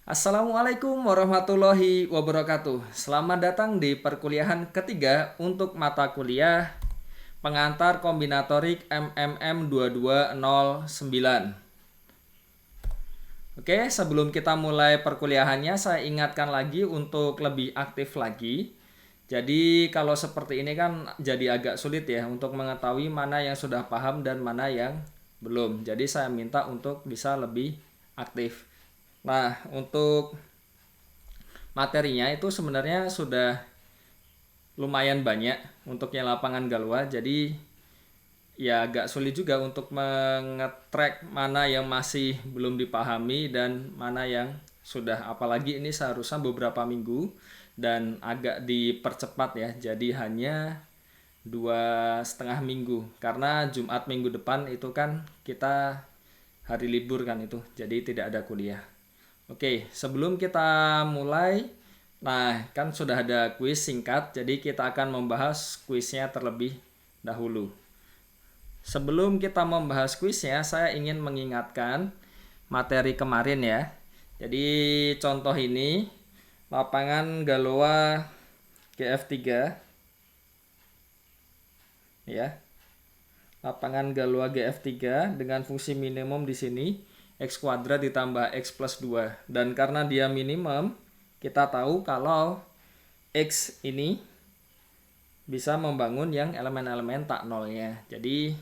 Assalamualaikum warahmatullahi wabarakatuh. Selamat datang di perkuliahan ketiga untuk mata kuliah pengantar kombinatorik MMM 2209. Oke, sebelum kita mulai perkuliahannya, saya ingatkan lagi untuk lebih aktif lagi. Jadi kalau seperti ini kan jadi agak sulit ya untuk mengetahui mana yang sudah paham dan mana yang belum. Jadi saya minta untuk bisa lebih aktif. Nah, untuk materinya itu sebenarnya sudah lumayan banyak untuk yang lapangan Galwa, jadi ya agak sulit juga untuk mengetrack mana yang masih belum dipahami dan mana yang sudah, apalagi ini seharusnya beberapa minggu dan agak dipercepat ya, jadi hanya 2,5 minggu karena Jumat minggu depan itu kan kita hari libur kan, itu jadi tidak ada kuliah. Oke, sebelum kita mulai, nah kan sudah ada kuis singkat, jadi kita akan membahas kuisnya terlebih dahulu. Sebelum kita membahas kuisnya, saya ingin mengingatkan materi kemarin ya. Jadi contoh ini, lapangan Galoa GF3 ya. Lapangan Galoa GF3 dengan fungsi minimum di sini x kuadrat ditambah x plus 2. Dan karena dia minimum, kita tahu kalau x ini bisa membangun yang elemen-elemen tak nolnya. Jadi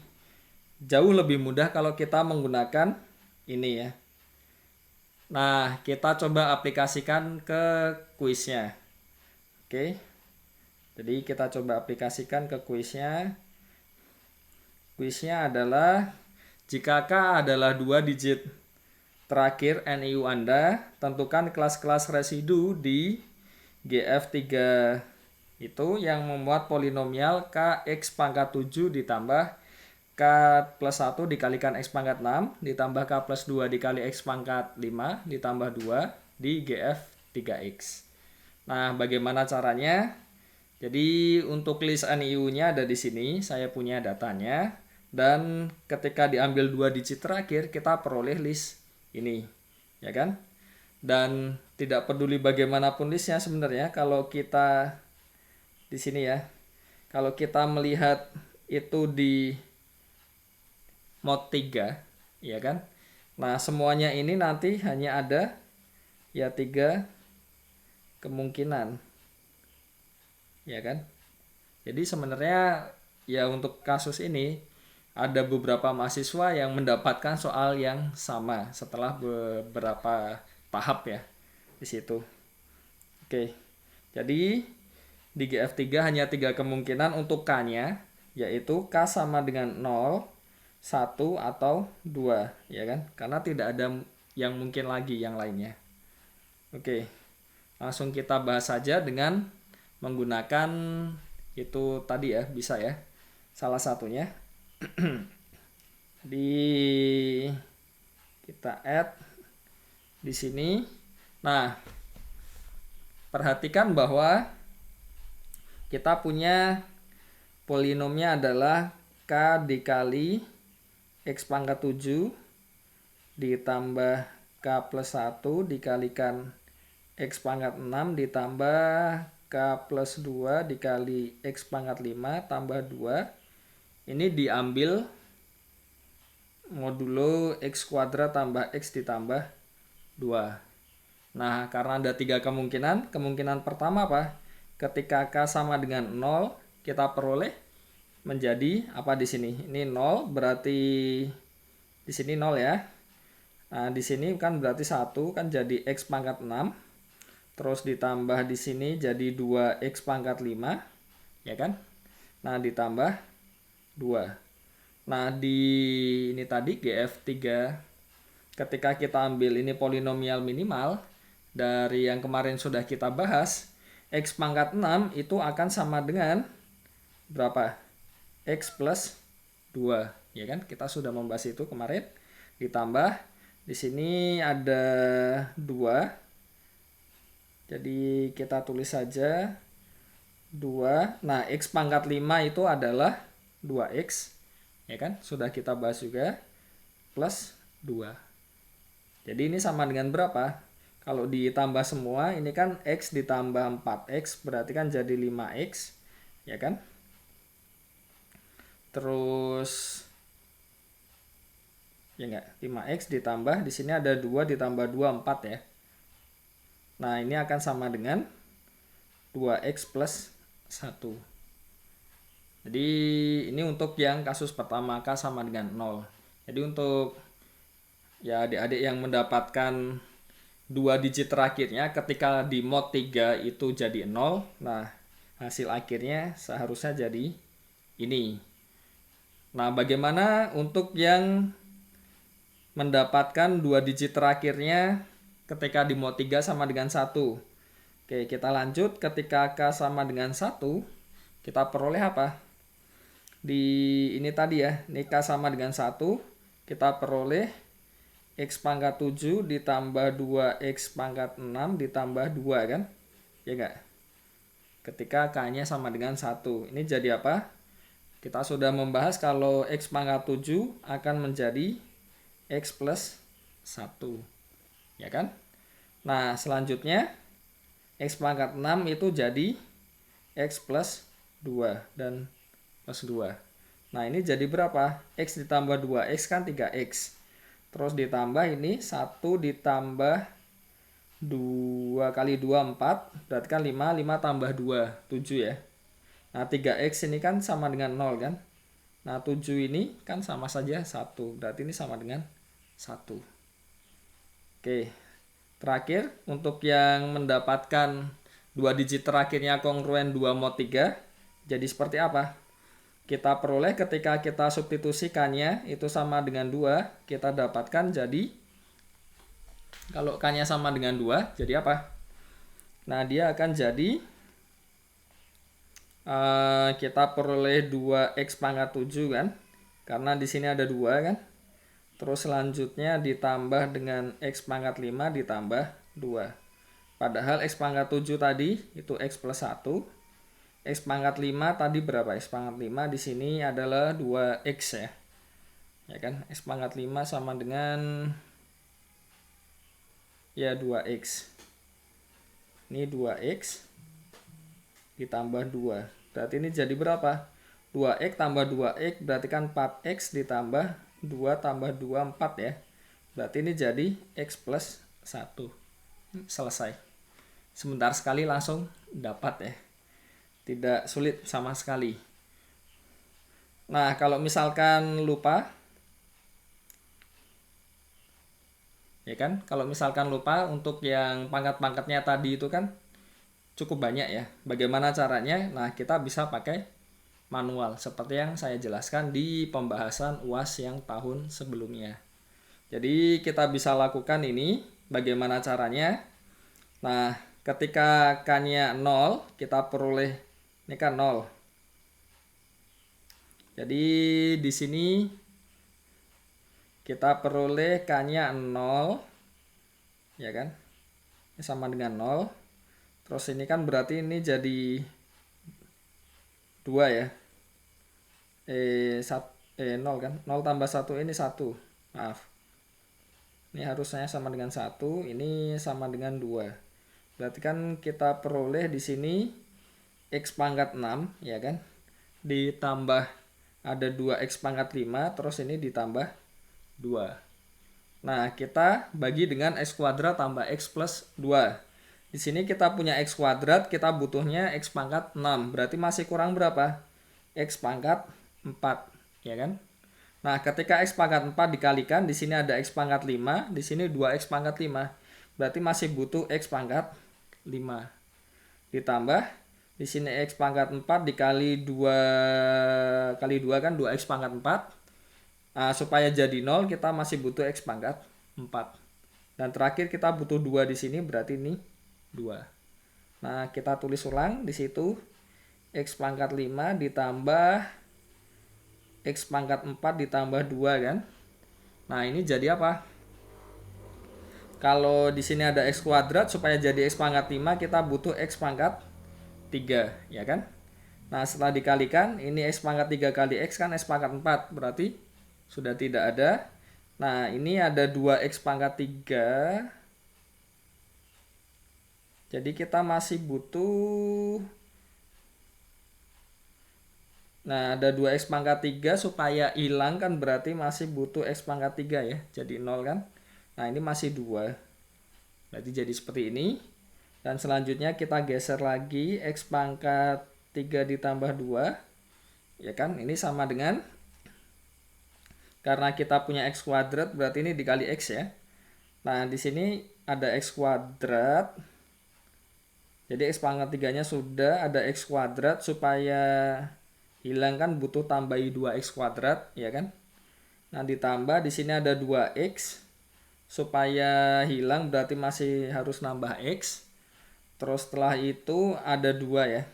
jauh lebih mudah kalau kita menggunakan ini ya. Nah, kita coba aplikasikan ke kuisnya. Oke. Jadi kita coba aplikasikan ke kuisnya. Kuisnya adalah jika K adalah 2 digit terakhir NIU Anda, tentukan kelas-kelas residu di GF3 itu yang memuat polinomial Kx pangkat 7 ditambah K plus 1 dikalikan X pangkat 6 ditambah K plus 2 dikali X pangkat 5 ditambah 2 di GF3X. Nah, bagaimana caranya? Jadi untuk list NIU-nya ada di sini, saya punya datanya. Dan ketika diambil 2 digit terakhir, kita peroleh list ini, ya kan? Dan tidak peduli bagaimanapun listnya sebenarnya, kalau kita di sini ya, kalau kita melihat itu di mod 3, ya kan? Nah, semuanya ini nanti hanya ada ya 3 kemungkinan, ya kan? Jadi sebenarnya ya untuk kasus ini ada beberapa mahasiswa yang mendapatkan soal yang sama setelah beberapa tahap ya di situ. Oke. Jadi di GF3 hanya 3 kemungkinan untuk K-nya, yaitu K sama dengan 0, 1 atau 2, ya kan? Karena tidak ada yang mungkin lagi yang lainnya. Oke. Langsung kita bahas saja dengan menggunakan itu tadi ya, bisa ya. Salah satunya di kita add di sini. Nah, perhatikan bahwa kita punya polinomnya adalah K dikali X pangkat 7 ditambah K plus 1 dikalikan X pangkat 6 ditambah K plus 2 dikali X pangkat 5 tambah 2. Ini diambil modulo X kuadrat tambah X ditambah 2. Nah, karena ada 3 kemungkinan. Kemungkinan pertama apa? Ketika K sama dengan 0, kita peroleh menjadi apa di sini? Ini 0, berarti di sini 0 ya. Nah, di sini kan berarti 1 kan jadi X pangkat 6. Terus ditambah di sini jadi 2X pangkat 5, ya kan? Nah, ditambah 2. Nah, di ini tadi GF3, ketika kita ambil ini polinomial minimal dari yang kemarin sudah kita bahas, X pangkat 6 itu akan sama dengan berapa? X plus 2, ya kan? Kita sudah membahas itu kemarin. Ditambah di sini ada 2. Jadi kita tulis saja 2. Nah, X pangkat 5 itu adalah 2X, ya kan? Sudah kita bahas juga, plus 2. Jadi ini sama dengan berapa? Kalau ditambah semua, ini kan X ditambah 4X, berarti kan jadi 5X, ya kan? Terus, ya enggak, 5X ditambah, di sini ada 2 ditambah 2, 4 ya. Nah, ini akan sama dengan 2X plus 1. Jadi, ini untuk yang kasus pertama, K sama dengan 0. Jadi, untuk ya adik-adik yang mendapatkan 2 digit terakhirnya ketika di mod 3 itu jadi 0, nah hasil akhirnya seharusnya jadi ini. Nah, bagaimana untuk yang mendapatkan 2 digit terakhirnya ketika di mod 3 sama dengan 1? Oke, kita lanjut. Ketika K sama dengan 1, kita peroleh apa? Di ini tadi ya, ini K sama dengan 1, kita peroleh X pangkat 7 ditambah 2X pangkat 6 ditambah 2 kan? Ya enggak? Ketika K-nya sama dengan 1. Ini jadi apa? Kita sudah membahas kalau X pangkat 7 akan menjadi X plus 1. Ya kan? Nah, selanjutnya X pangkat 6 itu jadi X plus 2 dan plus 2. Nah, ini jadi berapa? X ditambah 2X kan 3X. Terus ditambah ini 1 ditambah 2 kali 2, 4. Berarti kan 5, 5 tambah 2, 7 ya. Nah, 3X ini kan sama dengan 0 kan. Nah, 7 ini kan sama saja 1. Berarti ini sama dengan 1. Oke. Terakhir, untuk yang mendapatkan 2 digit terakhirnya kongruen 2 mod 3, jadi seperti apa? Kita peroleh ketika kita substitusikannya itu sama dengan 2, kita dapatkan jadi, kalau K-nya sama dengan 2, jadi apa? Nah, dia akan jadi, kita peroleh 2X pangkat 7 kan, karena di sini ada 2 kan. Terus selanjutnya ditambah dengan X pangkat 5 ditambah 2. Padahal X pangkat 7 tadi itu X plus 1. X pangkat 5 tadi berapa? X pangkat 5 di sini adalah 2X ya. Ya kan? X pangkat 5 sama dengan ya 2X. Ini 2X ditambah 2. Berarti ini jadi berapa? 2X tambah 2X berarti kan 4X ditambah 2 tambah 2, 4 ya. Berarti ini jadi X plus 1. Selesai. Sebentar sekali langsung dapat ya. Tidak sulit sama sekali. Nah, kalau misalkan lupa, ya kan? Kalau misalkan lupa untuk yang pangkat-pangkatnya tadi itu kan cukup banyak ya. Bagaimana caranya? Nah, kita bisa pakai manual seperti yang saya jelaskan di pembahasan UAS yang tahun sebelumnya. Jadi, kita bisa lakukan ini. Bagaimana caranya? Nah, ketika K-nya 0, kita peroleh ini kan 0. Jadi di sini kita peroleh K-nya 0. Ya kan? Ini sama dengan 0. Terus ini kan berarti ini jadi 2 ya. 0 kan? 0 tambah 1 ini 1. Maaf. Ini harusnya sama dengan 1, ini sama dengan 2. Berarti kan kita peroleh di sini X pangkat 6, ya kan? Ditambah ada 2X pangkat 5, terus ini ditambah 2. Nah, kita bagi dengan X kuadrat tambah X plus 2. Di sini kita punya X kuadrat, kita butuhnya X pangkat 6. Berarti masih kurang berapa? X pangkat 4, ya kan? Nah, ketika X pangkat 4 dikalikan, di sini ada X pangkat 5, di sini 2X pangkat 5. Berarti masih butuh X pangkat 5. Ditambah di sini X pangkat 4 dikali 2 kali 2 kan 2X pangkat 4. Nah, supaya jadi 0 kita masih butuh X pangkat 4. Dan terakhir kita butuh 2 di sini, berarti ini 2. Nah, kita tulis ulang di situ X pangkat 5 ditambah X pangkat 4 ditambah 2 kan. Nah, ini jadi apa? Kalau di sini ada X kuadrat, supaya jadi X pangkat 5 kita butuh X pangkat 3, ya kan? Nah, setelah dikalikan, ini X pangkat 3 kali X kan X pangkat 4, berarti sudah tidak ada. Nah, ini ada 2X pangkat 3 Jadi kita masih butuh, nah ada 2x pangkat 3 supaya hilang kan, berarti masih butuh x pangkat 3 ya, jadi 0 kan. Nah ini masih 2, berarti jadi seperti ini. Dan selanjutnya kita geser lagi, x pangkat 3 ditambah 2, ya kan, ini sama dengan, karena kita punya x kuadrat berarti ini dikali x ya. Nah di sini ada x kuadrat, jadi x pangkat 3-nya sudah, ada x kuadrat, supaya hilang kan butuh tambahi 2x kuadrat, ya kan. Nah ditambah di sini ada 2x, supaya hilang berarti masih harus nambah x. Terus setelah itu ada 2 ya.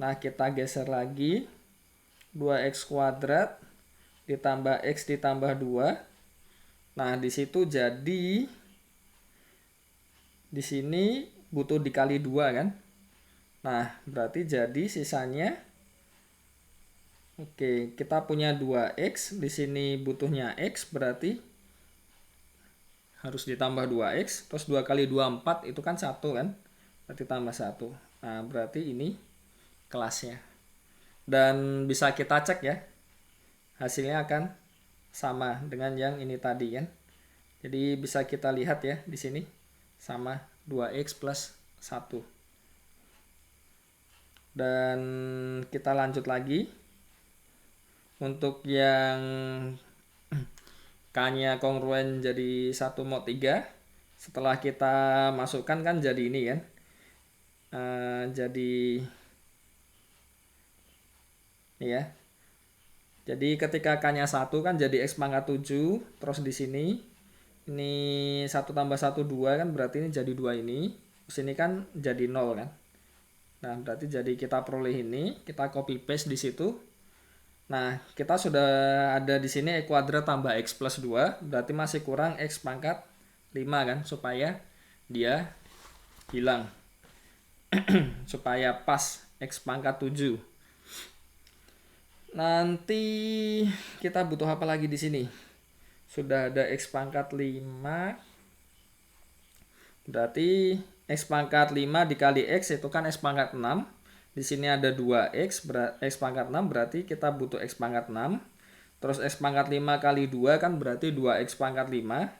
Nah kita geser lagi, 2x kuadrat ditambah x ditambah 2. Nah di situ jadi di sini butuh dikali 2 kan. Nah berarti jadi sisanya, oke, kita punya 2x, di sini butuhnya x, berarti harus ditambah 2x, terus 2 kali 2 4, itu kan 1 kan, berarti tambah 1. Nah berarti ini kelasnya. Dan bisa kita cek ya, hasilnya akan sama dengan yang ini tadi kan. Jadi bisa kita lihat ya di sini sama 2x plus 1. Dan kita lanjut lagi. Untuk yang K-nya kongruen jadi 1 mod 3, setelah kita masukkan kan jadi ini kan. Jadi ini ya. Jadi ketika K-nya 1 kan jadi x pangkat 7, terus di sini ini 1 tambah 1 2 kan, berarti ini jadi 2 ini. Terus ini kan jadi 0 kan. Nah, berarti jadi kita peroleh ini, kita copy paste di situ. Nah, kita sudah ada di sini x kuadrat tambah x plus 2, berarti masih kurang x pangkat 5 kan, supaya dia hilang. Supaya pas x pangkat 7. Nanti kita butuh apa lagi di sini? Sudah ada x pangkat 5. Berarti x pangkat 5 dikali x itu kan x pangkat 6. Di sini ada 2x, x pangkat 6, berarti kita butuh x pangkat 6. Terus x pangkat 5 kali 2 kan berarti 2x pangkat 5.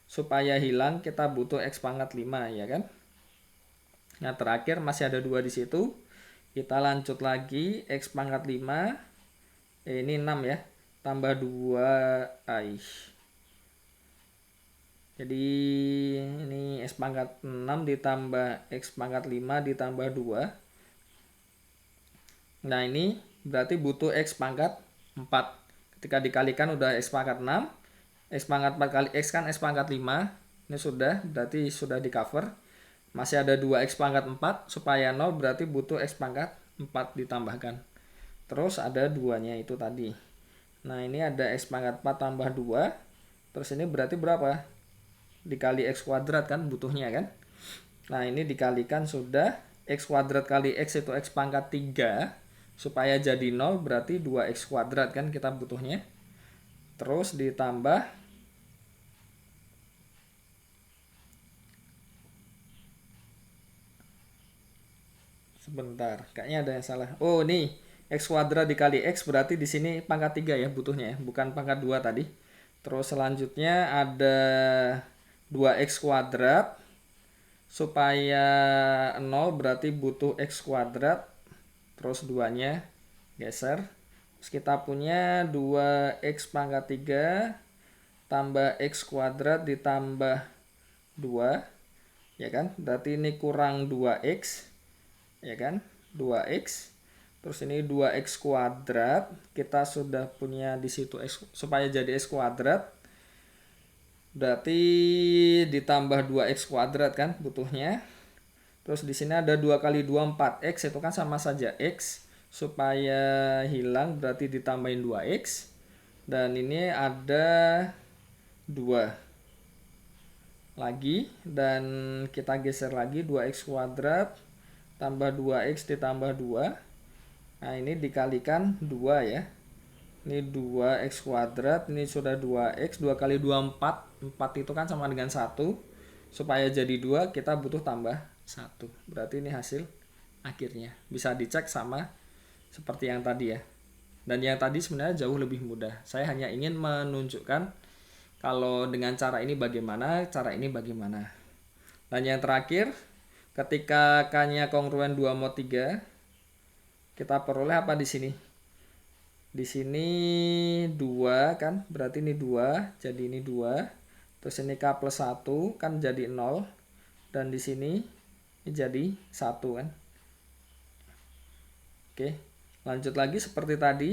Supaya hilang kita butuh x pangkat 5 ya kan. Nah terakhir masih ada 2 di situ. Kita lanjut lagi, x pangkat 5. Ini 6 ya. Tambah 2. Jadi ini x pangkat 6 ditambah x pangkat 5 ditambah 2. Nah ini berarti butuh x pangkat 4. Ketika dikalikan udah x pangkat 6. X pangkat 4 kali x kan x pangkat 5. Ini sudah, berarti sudah di cover. Masih ada 2x pangkat 4. Supaya 0 berarti butuh x pangkat 4 ditambahkan. Terus ada 2-nya itu tadi. Nah ini ada x pangkat 4 tambah 2. Terus ini berarti berapa? Dikali x kuadrat kan butuhnya kan. Nah ini dikalikan sudah, x kuadrat kali x itu x pangkat 3. Supaya jadi 0 berarti 2x kuadrat kan kita butuhnya. Terus ditambah sebentar, kayaknya ada yang salah. Oh nih, x kuadrat dikali x berarti di sini pangkat 3 ya butuhnya ya, bukan pangkat 2 tadi. Terus selanjutnya ada 2x kuadrat. Supaya 0 berarti butuh x kuadrat. Terus 2-nya geser. Terus kita punya 2x pangkat 3 tambah x kuadrat ditambah 2. Ya kan? Berarti ini kurang 2x. Ya kan? 2x. Terus ini 2x kuadrat. Kita sudah punya di situ x, supaya jadi x kuadrat. Berarti ditambah 2x kuadrat kan butuhnya. Terus di sini ada 2 kali 2 4x, itu kan sama saja x. Supaya hilang berarti ditambahin 2x. Dan ini ada 2 lagi, dan kita geser lagi, 2x kuadrat tambah 2x ditambah 2. Nah ini dikalikan 2 ya. Ini 2x kuadrat, ini sudah 2x, 2 kali 2 4. 4 itu kan sama dengan 1. supaya jadi 2 kita butuh tambah 1. Berarti ini hasil akhirnya. Bisa dicek sama seperti yang tadi ya. Dan yang tadi sebenarnya jauh lebih mudah. Saya hanya ingin menunjukkan kalau dengan cara ini bagaimana, cara ini bagaimana. Dan yang terakhir, ketika K-nya kongruen 2 mod 3, kita peroleh apa di sini? Di sini 2 kan, berarti ini 2, jadi ini 2. Terus ini K plus 1 kan jadi 0. Dan di sini ini jadi 1 kan. Oke, lanjut lagi seperti tadi.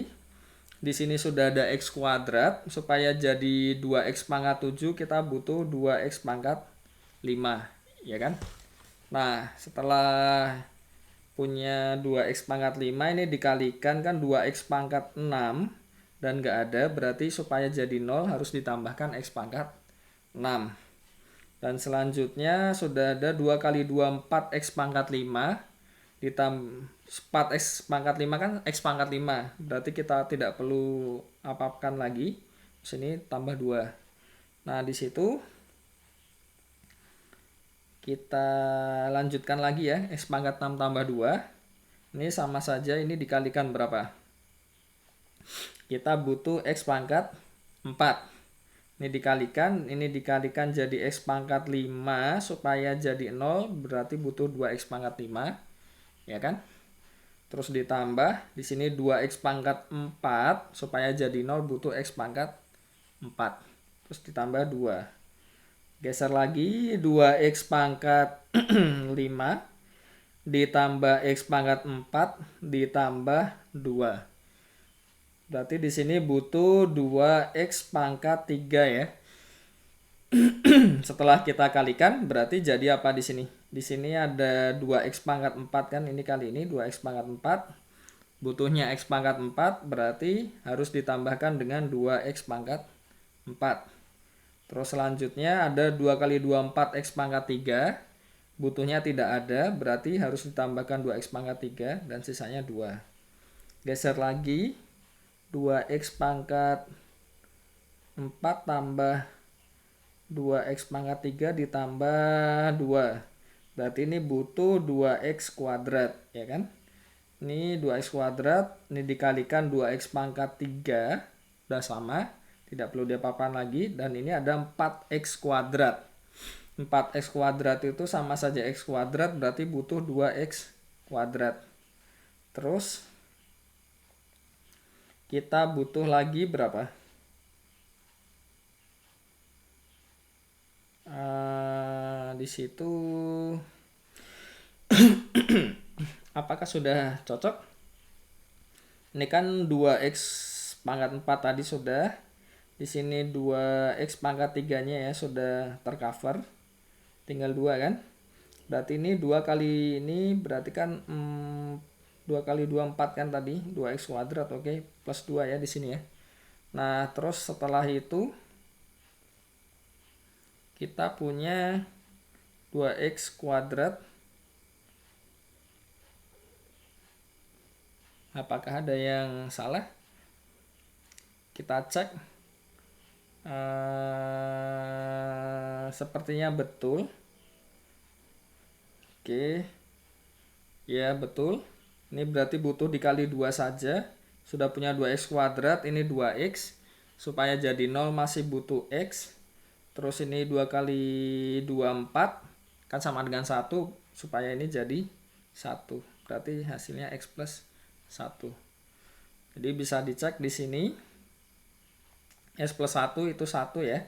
Di sini sudah ada X kuadrat. Supaya jadi 2X pangkat 7 kita butuh 2X pangkat 5. Ya kan? Nah, setelah punya 2x pangkat 5 ini dikalikan kan 2x pangkat 6 dan nggak ada, berarti supaya jadi 0 harus ditambahkan x pangkat 6. Dan selanjutnya sudah ada 2 kali 2 4x pangkat 5 ditambah 4x pangkat 5 kan x pangkat 5, berarti kita tidak perlu apa-apakan lagi. Sini tambah 2. Nah, di situ kita lanjutkan lagi ya, x pangkat 6 tambah 2. Ini sama saja, ini dikalikan berapa? Kita butuh x pangkat 4. Ini dikalikan jadi x pangkat 5 supaya jadi 0, berarti butuh 2x pangkat 5. Ya kan? Terus ditambah di sini 2x pangkat 4 supaya jadi 0 butuh x pangkat 4. Terus ditambah 2. Geser lagi 2x pangkat 5 ditambah x pangkat 4 ditambah 2. Berarti di sini butuh 2x pangkat 3 ya. Setelah kita kalikan berarti jadi apa di sini? Di sini ada 2x pangkat 4 kan, ini kali ini 2x pangkat 4. Butuhnya x pangkat 4 berarti harus ditambahkan dengan 2x pangkat 4. Terus selanjutnya ada 2 kali 2 4x pangkat 3. Butuhnya tidak ada, berarti harus ditambahkan 2x pangkat 3 dan sisanya 2. Geser lagi 2x pangkat 4 tambah 2x pangkat 3 ditambah 2. Berarti ini butuh 2x kuadrat, ya kan? Ini 2x kuadrat, ini dikalikan 2x pangkat 3, udah sama. Tidak perlu diapa-apakan lagi. Dan ini ada 4x kuadrat. 4x kuadrat itu sama saja x kuadrat, berarti butuh 2x kuadrat. Terus kita butuh lagi berapa? Di situ apakah sudah cocok? Ini kan 2x pangkat 4 tadi sudah. Di sini 2x pangkat 3-nya ya sudah tercover. Tinggal 2 kan? Berarti ini 2 kali ini berarti kan 2 kali 2 4 kan tadi, 2x kuadrat, oke, plus 2 ya di sini ya. Nah, terus setelah itu kita punya 2x kuadrat. Apakah ada yang salah? Kita cek. Sepertinya betul. Oke. Ya, betul. Ini berarti butuh dikali 2 saja. Sudah punya 2x kuadrat, ini 2x. Supaya jadi 0 masih butuh x. Terus ini 2 kali 2 4. Kan sama dengan 1. Supaya ini jadi 1. Berarti hasilnya x plus 1. Jadi bisa dicek di sini. X plus 1 itu 1 ya.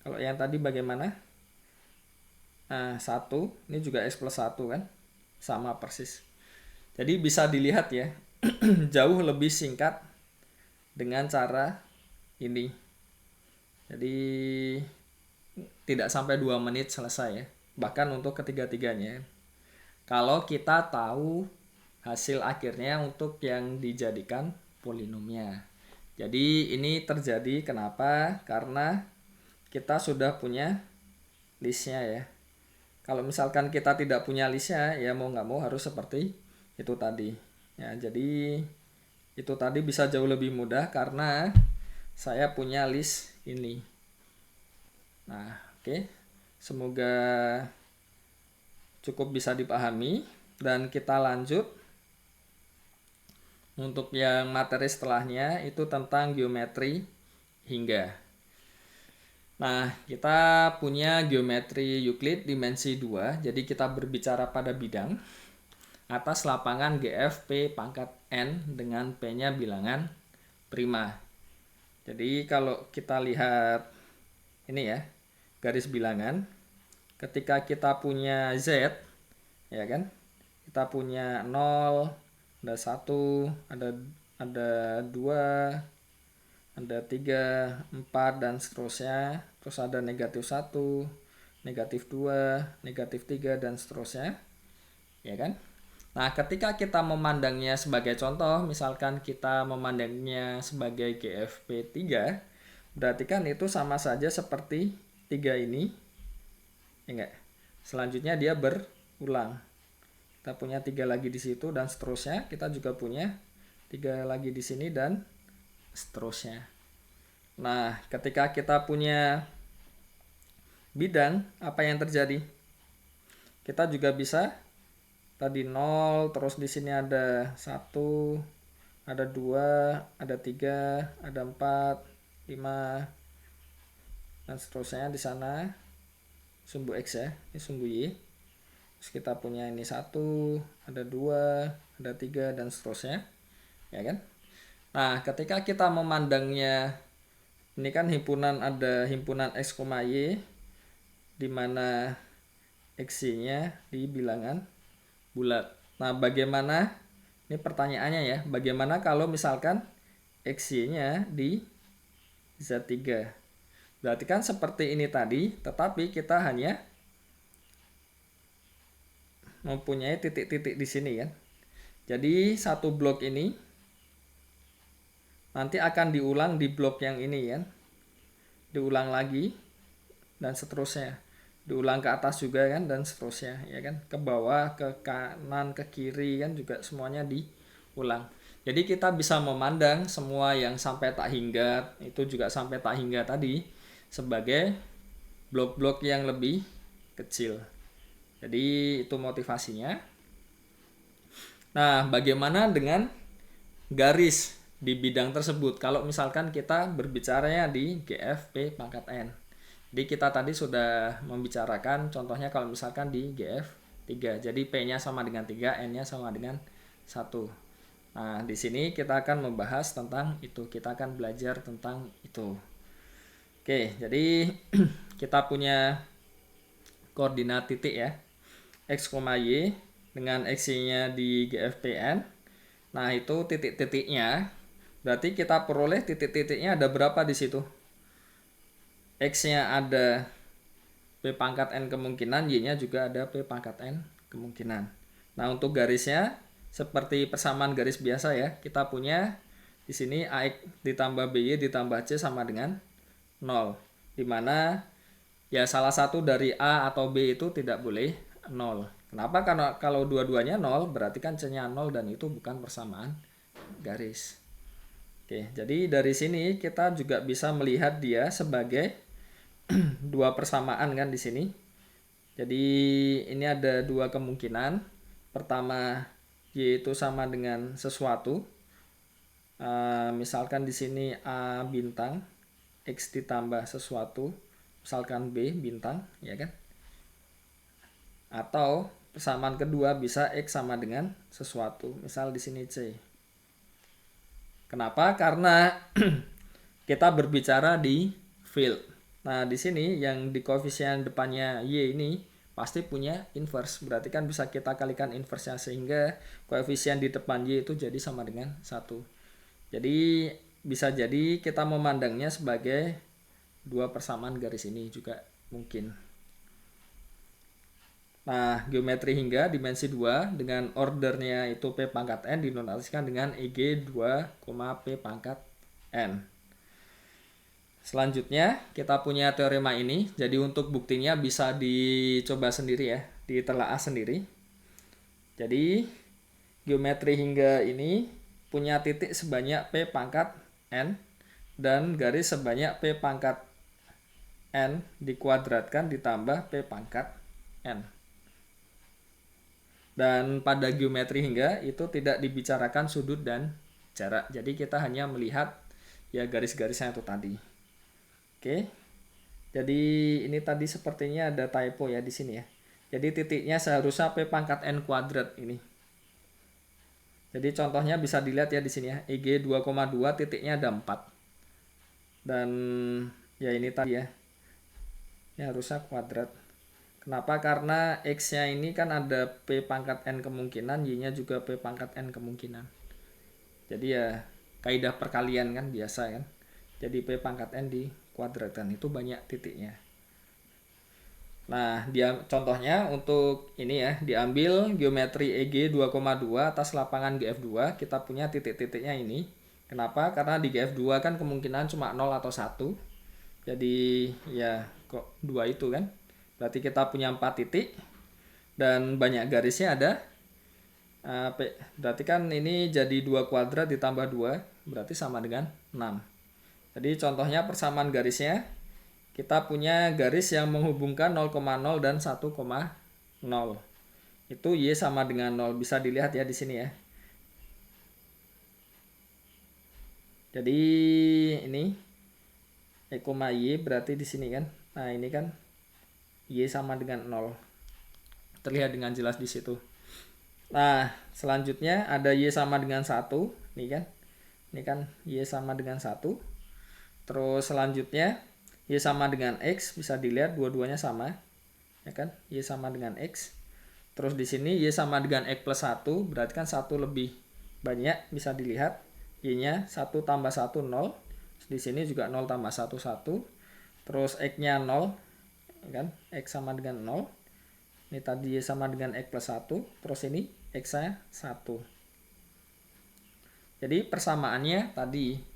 Kalau yang tadi bagaimana? Nah, 1. Ini juga x plus 1 kan. Sama persis. Jadi bisa dilihat ya. Jauh lebih singkat dengan cara ini. Jadi tidak sampai 2 menit selesai ya. Bahkan untuk ketiga-tiganya. Kalau kita tahu hasil akhirnya untuk yang dijadikan polinomnya. Jadi ini terjadi kenapa? Karena kita sudah punya listnya ya. Kalau misalkan kita tidak punya listnya, ya mau nggak mau harus seperti itu tadi. Ya, jadi itu tadi bisa jauh lebih mudah karena saya punya list ini. Nah, oke. Semoga cukup bisa dipahami, dan kita lanjut untuk yang materi setelahnya itu tentang geometri hingga. Nah, kita punya geometri Euclid dimensi 2, jadi kita berbicara pada bidang atas lapangan GF P pangkat N dengan P-nya bilangan prima. Jadi kalau kita lihat ini ya, garis bilangan, ketika kita punya Z, ya kan, kita punya 0, ada 1, ada 2, ada 3, 4, dan seterusnya. Terus ada negatif 1, negatif 2, negatif 3, dan seterusnya, ya kan. Nah, ketika kita memandangnya sebagai contoh, misalkan kita memandangnya sebagai GFP3, berarti kan itu sama saja seperti 3 ini, ya enggak? Selanjutnya dia berulang. Kita punya 3 lagi di situ dan seterusnya. Kita juga punya 3 lagi di sini dan seterusnya. Nah, ketika kita punya bidang, apa yang terjadi? Kita juga bisa tadi 0, terus di sini ada 1, ada 2, ada 3, ada 4, 5, dan seterusnya. Di sana sumbu X ya, ini sumbu Y. Terus kita punya ini 1, ada 2, ada 3, dan seterusnya, ya kan. Nah, ketika kita memandangnya, ini kan himpunan, ada himpunan X, Y, di mana X-nya di bilangan bulat. Nah, bagaimana, ini pertanyaannya ya, bagaimana kalau misalkan X-nya di Z3? Berarti kan seperti ini tadi, tetapi kita hanya mempunyai titik-titik di sini kan. Jadi satu blok ini nanti akan diulang di blok yang ini kan. Diulang lagi dan seterusnya. Diulang ke atas juga kan, dan seterusnya, ya kan, ke bawah, ke kanan, ke kiri kan, juga semuanya diulang. Jadi kita bisa memandang semua yang sampai tak hingga, itu juga sampai tak hingga tadi, sebagai blok-blok yang lebih kecil. Jadi itu motivasinya. Nah, bagaimana dengan garis di bidang tersebut kalau misalkan kita berbicaranya di GFP pangkat N? Jadi kita tadi sudah membicarakan contohnya kalau misalkan di GF3. Jadi P-nya sama dengan 3, N-nya sama dengan 1. Nah, di sini kita akan membahas tentang itu. Kita akan belajar tentang itu. Oke, jadi kita punya koordinat titik ya. X, Y dengan X-nya di GFPN. Nah, itu titik-titiknya. Berarti kita peroleh titik-titiknya ada berapa di situ? X-nya ada P pangkat N kemungkinan, Y-nya juga ada P pangkat N kemungkinan. Nah, untuk garisnya seperti persamaan garis biasa ya. Kita punya di sini AX ditambah BY ditambah C sama dengan 0. Dimana ya salah satu dari A atau B itu tidak boleh 0. Kenapa? Karena kalau dua-duanya 0 berarti kan C-nya 0 dan itu bukan persamaan garis. Oke, jadi dari sini kita juga bisa melihat dia sebagai dua persamaan kan di sini. Jadi ini ada dua kemungkinan. Pertama, Y itu sama dengan sesuatu. Misalkan di sini A bintang, X ditambah sesuatu, misalkan B bintang, ya kan? Atau persamaan kedua bisa X sama dengan sesuatu, misal di sini C. Kenapa? Karena kita berbicara di field. Nah, di sini yang di koefisien depannya Y ini pasti punya inverse. Berarti kan bisa kita kalikan inverse-nya sehingga koefisien di depan Y itu jadi sama dengan 1. Jadi bisa jadi kita memandangnya sebagai dua persamaan garis ini juga mungkin. Nah, geometri hingga dimensi 2 dengan ordernya itu P pangkat N dinotasikan dengan EG 2, P pangkat N. Selanjutnya kita punya teorema ini. Jadi untuk buktinya bisa dicoba sendiri ya, ditelaah sendiri. Jadi geometri hingga ini punya titik sebanyak P pangkat N dan garis sebanyak P pangkat N dikuadratkan ditambah P pangkat N. Dan pada geometri hingga itu tidak dibicarakan sudut dan jarak. Jadi kita hanya melihat ya garis-garisnya itu tadi. Oke. Jadi ini tadi sepertinya ada typo ya di sini ya. Jadi titiknya seharusnya P pangkat N kuadrat ini. Jadi contohnya bisa dilihat ya di sini ya. EG 2,2 titiknya ada 4. Dan ya ini tadi ya. Ini harusnya kuadrat. Kenapa? Karena X-nya ini kan ada P pangkat N kemungkinan, Y-nya juga P pangkat N kemungkinan. Jadi ya kaidah perkalian kan biasa kan. Jadi P pangkat N dikuadratkan, itu banyak titiknya. Nah, dia contohnya untuk ini ya, diambil geometri EG 2,2 atas lapangan GF2, kita punya titik-titiknya ini. Kenapa? Karena di GF2 kan kemungkinan cuma 0 atau 1. Jadi ya kok 2 itu kan. Berarti kita punya 4 titik dan banyak garisnya ada. Berarti kan ini jadi 2 kuadrat ditambah 2 berarti sama dengan 6. Jadi contohnya persamaan garisnya, kita punya garis yang menghubungkan 0,0 dan 1,0. Itu Y sama dengan 0, bisa dilihat ya di sini ya. Jadi ini E, Y berarti di sini kan. Nah, ini kan Y sama dengan 0. Terlihat dengan jelas di situ. Nah, selanjutnya ada Y sama dengan 1. Nih kan. Ini kan Y sama dengan 1. Terus selanjutnya Y sama dengan X, bisa dilihat dua-duanya sama. Ya kan? Y sama dengan X. Terus di sini Y sama dengan X plus 1, berarti kan 1 lebih banyak, bisa dilihat. Y-nya 1 tambah 1, 0. Di sini juga 0 tambah 1, 1. Terus X-nya 0. Kan? X sama dengan 0. Ini tadi Y sama dengan X plus 1. Terus ini X-nya 1. Jadi persamaannya tadi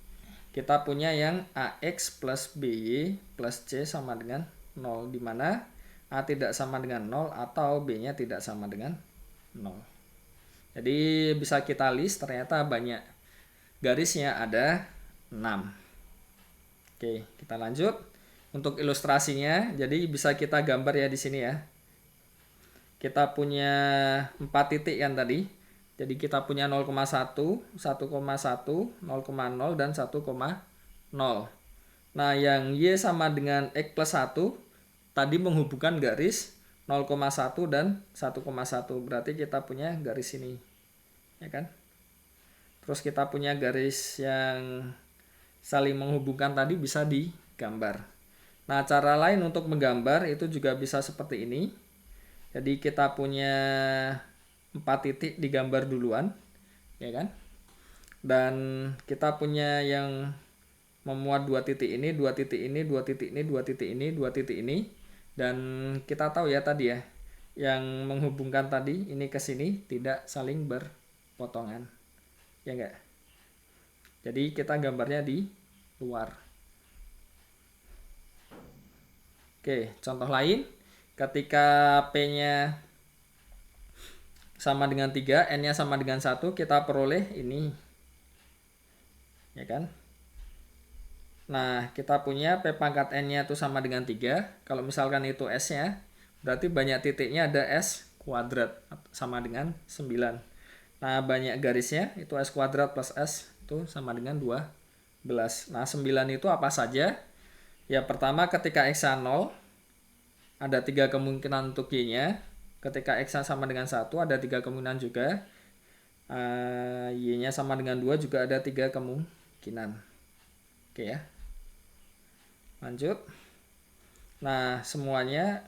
kita punya yang AX plus BY plus C sama dengan 0. Dimana A tidak sama dengan 0 atau B-nya tidak sama dengan 0. Jadi bisa kita list, ternyata banyak garisnya, ada 6. Oke, kita lanjut. Untuk ilustrasinya, jadi bisa kita gambar ya di sini ya. Kita punya 4 titik kan tadi. Jadi kita punya 0,1, 1,1, 0,0 dan 1,0. Nah, yang Y sama dengan X plus 1 tadi menghubungkan garis 0,1 dan 1,1. Berarti kita punya garis ini. Ya kan? Terus kita punya garis yang saling menghubungkan tadi bisa digambar. Nah, cara lain untuk menggambar itu juga bisa seperti ini. Jadi kita punya 4 titik digambar duluan, ya kan? Dan kita punya yang memuat 2 titik ini, 2 titik ini, 2 titik ini, 2 titik ini, 2 titik ini. Dan kita tahu ya tadi ya, yang menghubungkan tadi ini ke sini tidak saling berpotongan. Ya enggak? Jadi kita gambarnya di luar. Oke, contoh lain. Ketika P-nya sama dengan 3, N-nya sama dengan 1, kita peroleh ini. Ya kan? Nah, kita punya P pangkat N-nya itu sama dengan 3. Kalau misalkan itu S-nya, berarti banyak titiknya ada S kuadrat sama dengan 9. Nah, banyak garisnya itu S kuadrat plus S itu sama dengan 12. Nah, 9 itu apa saja? Ya, pertama ketika X-nya 0, ada 3 kemungkinan untuk Y-nya. Ketika X-nya sama dengan 1, ada 3 kemungkinan juga. Y-nya sama dengan 2 juga ada 3 kemungkinan. Oke ya. Lanjut. Nah, semuanya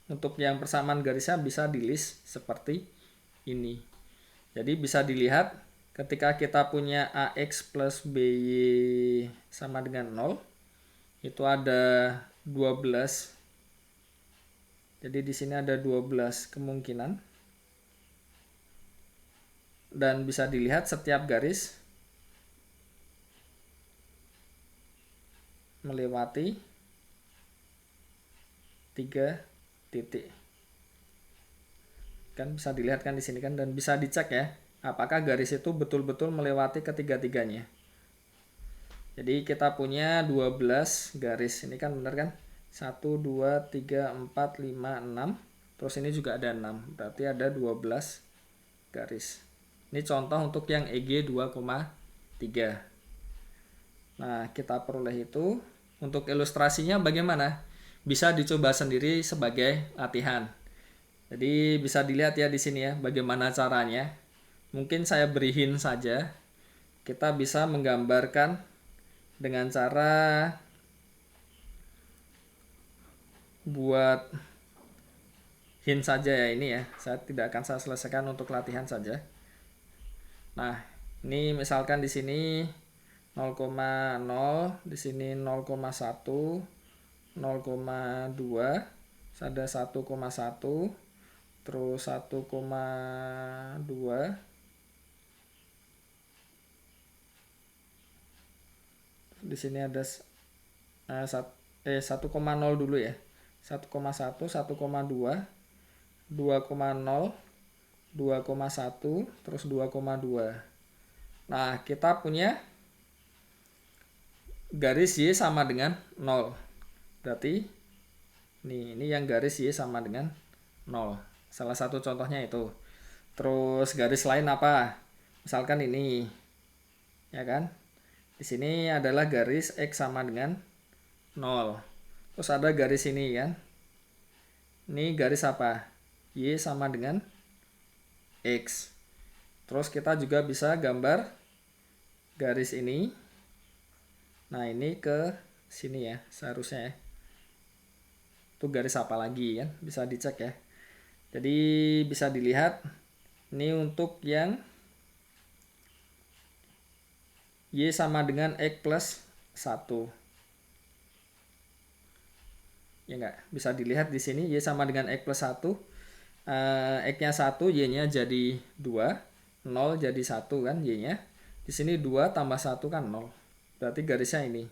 untuk yang persamaan garisnya bisa di list seperti ini. Jadi bisa dilihat ketika kita punya AX plus BY sama dengan 0, itu ada 12. Jadi di sini ada 12 kemungkinan. Dan bisa dilihat setiap garis melewati 3 titik. Kan bisa dilihat kan di sini kan, dan bisa dicek ya apakah garis itu betul-betul melewati ketiga-tiganya. Jadi kita punya 12 garis. Ini kan benar kan? 1, 2, 3, 4, 5, 6. Terus ini juga ada 6. Berarti ada 12 garis. Ini contoh untuk yang EG 2,3. Nah, kita peroleh itu. Untuk ilustrasinya bagaimana? Bisa dicoba sendiri sebagai latihan. Jadi bisa dilihat ya di sini ya bagaimana caranya. Mungkin saya beri hint saja. Kita bisa menggambarkan dengan cara buat hint saja ya ini ya. Saya tidak akan saya selesaikan untuk latihan saja. Nah, ini misalkan di sini 0,0, di sini 0,1, 0,2, ada 1,1, terus 1,2, di sini ada 1,0 dulu ya, 1,1, 1,2, 2,0, 2,1, terus 2,2. Nah, kita punya garis Y sama dengan 0. Berarti ini yang garis Y sama dengan 0. Salah satu contohnya itu. Terus garis lain apa? Misalkan ini. Ya kan? Di sini adalah garis X sama dengan 0. Terus ada garis ini kan? Ini garis apa? Y sama dengan X. Terus kita juga bisa gambar garis ini. Nah, ini ke sini ya, seharusnya ya. Itu garis apa lagi kan? Bisa dicek ya. Jadi bisa dilihat ini untuk yang Y sama dengan X plus 1. Ya enggak? Bisa dilihat di sini Y sama dengan X plus 1. X-nya 1, Y-nya jadi 2, 0 jadi 1 kan Y-nya. Di sini 2 tambah 1 kan 0. Berarti garisnya ini.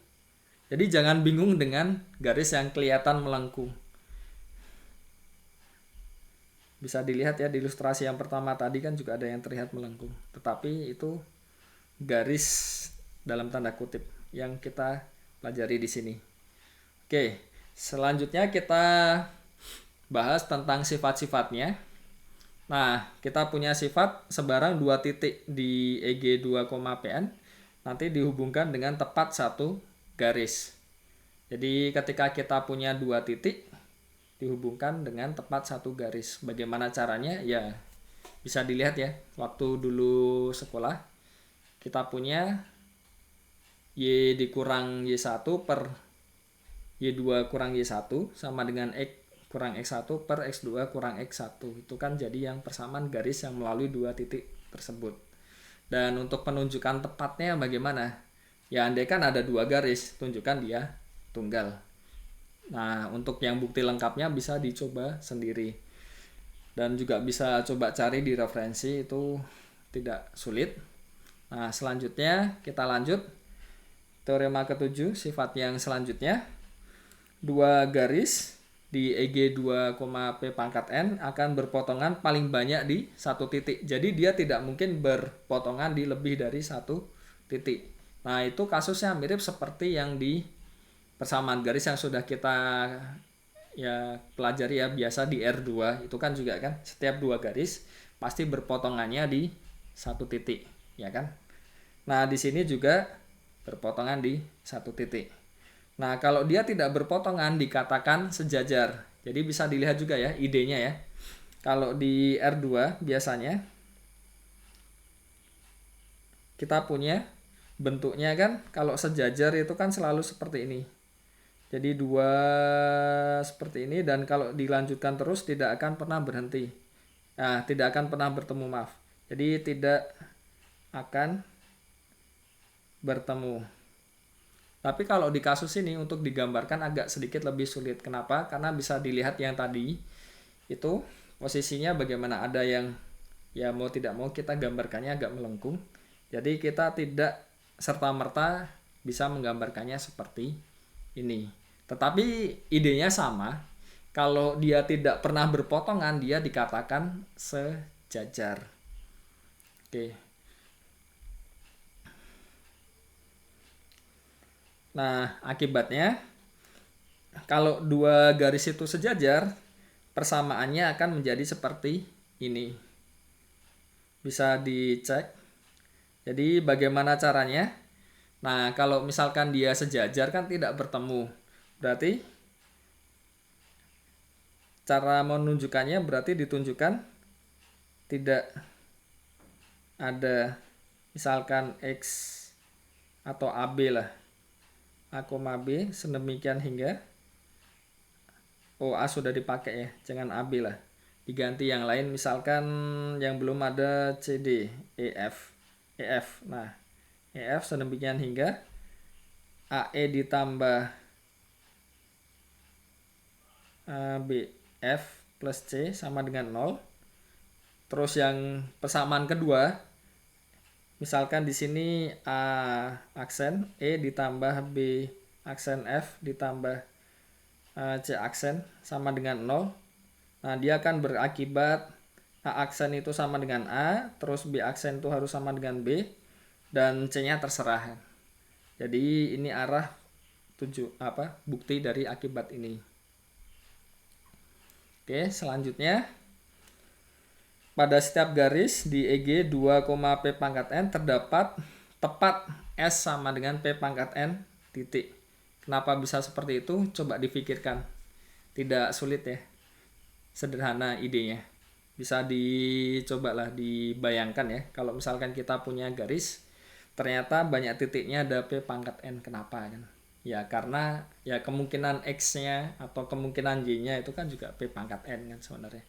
Jadi jangan bingung dengan garis yang kelihatan melengkung. Bisa dilihat ya di ilustrasi yang pertama tadi kan juga ada yang terlihat melengkung. Tetapi itu garis dalam tanda kutip yang kita pelajari di sini. Oke, selanjutnya kita bahas tentang sifat-sifatnya. Nah, kita punya sifat sebarang 2 titik di EG 2,Pn nanti dihubungkan dengan tepat satu garis. Jadi ketika kita punya 2 titik dihubungkan dengan tepat satu garis. Bagaimana caranya? Ya bisa dilihat ya. Waktu dulu sekolah kita punya Y dikurang Y1 per Y2 kurang Y1 sama dengan X kurang X1 per X2 kurang X1. Itu kan jadi yang persamaan garis yang melalui 2 titik tersebut. Dan untuk penunjukan tepatnya bagaimana? Ya andai kan ada 2 garis, tunjukkan dia tunggal. Nah, untuk yang bukti lengkapnya bisa dicoba sendiri. Dan juga bisa coba cari di referensi, itu tidak sulit. Nah, selanjutnya kita lanjut. Teorema ke-7, sifat yang selanjutnya. 2 garis di EG 2,P pangkat N akan berpotongan paling banyak di satu titik. Jadi dia tidak mungkin berpotongan di lebih dari satu titik. Nah, itu kasusnya mirip seperti yang di persamaan garis yang sudah kita ya pelajari ya, biasa di R2 itu kan juga kan setiap 2 garis pasti berpotongannya di satu titik, ya kan? Nah, di sini juga berpotongan di satu titik. Nah, kalau dia tidak berpotongan dikatakan sejajar. Jadi bisa dilihat juga ya idenya ya. Kalau di R2 biasanya kita punya bentuknya kan kalau sejajar itu kan selalu seperti ini. Jadi 2 seperti ini dan kalau dilanjutkan terus tidak akan pernah berhenti. Nah, tidak akan pernah bertemu, maaf. Jadi tidak akan bertemu. Tapi kalau di kasus ini untuk digambarkan agak sedikit lebih sulit. Kenapa? Karena bisa dilihat yang tadi itu posisinya bagaimana, ada yang ya mau tidak mau kita gambarkannya agak melengkung. Jadi kita tidak serta-merta bisa menggambarkannya seperti ini. Tetapi idenya sama. Kalau dia tidak pernah berpotongan, dia dikatakan sejajar. Oke. Nah, akibatnya kalau dua garis itu sejajar, persamaannya akan menjadi seperti ini. Bisa dicek. Jadi bagaimana caranya? Nah, kalau misalkan dia sejajar kan tidak bertemu. Berarti cara menunjukkannya berarti ditunjukkan tidak ada misalkan X atau AB lah. A, B sedemikian hingga A sudah dipakai ya, jangan AB lah. Diganti yang lain misalkan yang belum ada CD, EF. Nah, EF sedemikian hingga AE ditambah BF plus C sama dengan 0. Terus yang persamaan kedua, misalkan di sini A aksen, E ditambah B aksen F ditambah C aksen sama dengan 0. Nah, dia akan berakibat A aksen itu sama dengan A, terus B aksen itu harus sama dengan B, dan C-nya terserah. Jadi ini arah bukti dari akibat ini. Oke, selanjutnya pada setiap garis di EG 2, P pangkat N terdapat tepat S sama dengan P pangkat N titik. Kenapa bisa seperti itu? Coba dipikirkan. Tidak sulit ya. Sederhana idenya. Bisa dicobalah dibayangkan ya. Kalau misalkan kita punya garis, ternyata banyak titiknya ada P pangkat N. Kenapa kan? Ya karena ya kemungkinan X-nya atau kemungkinan Y-nya itu kan juga P pangkat N kan sebenarnya.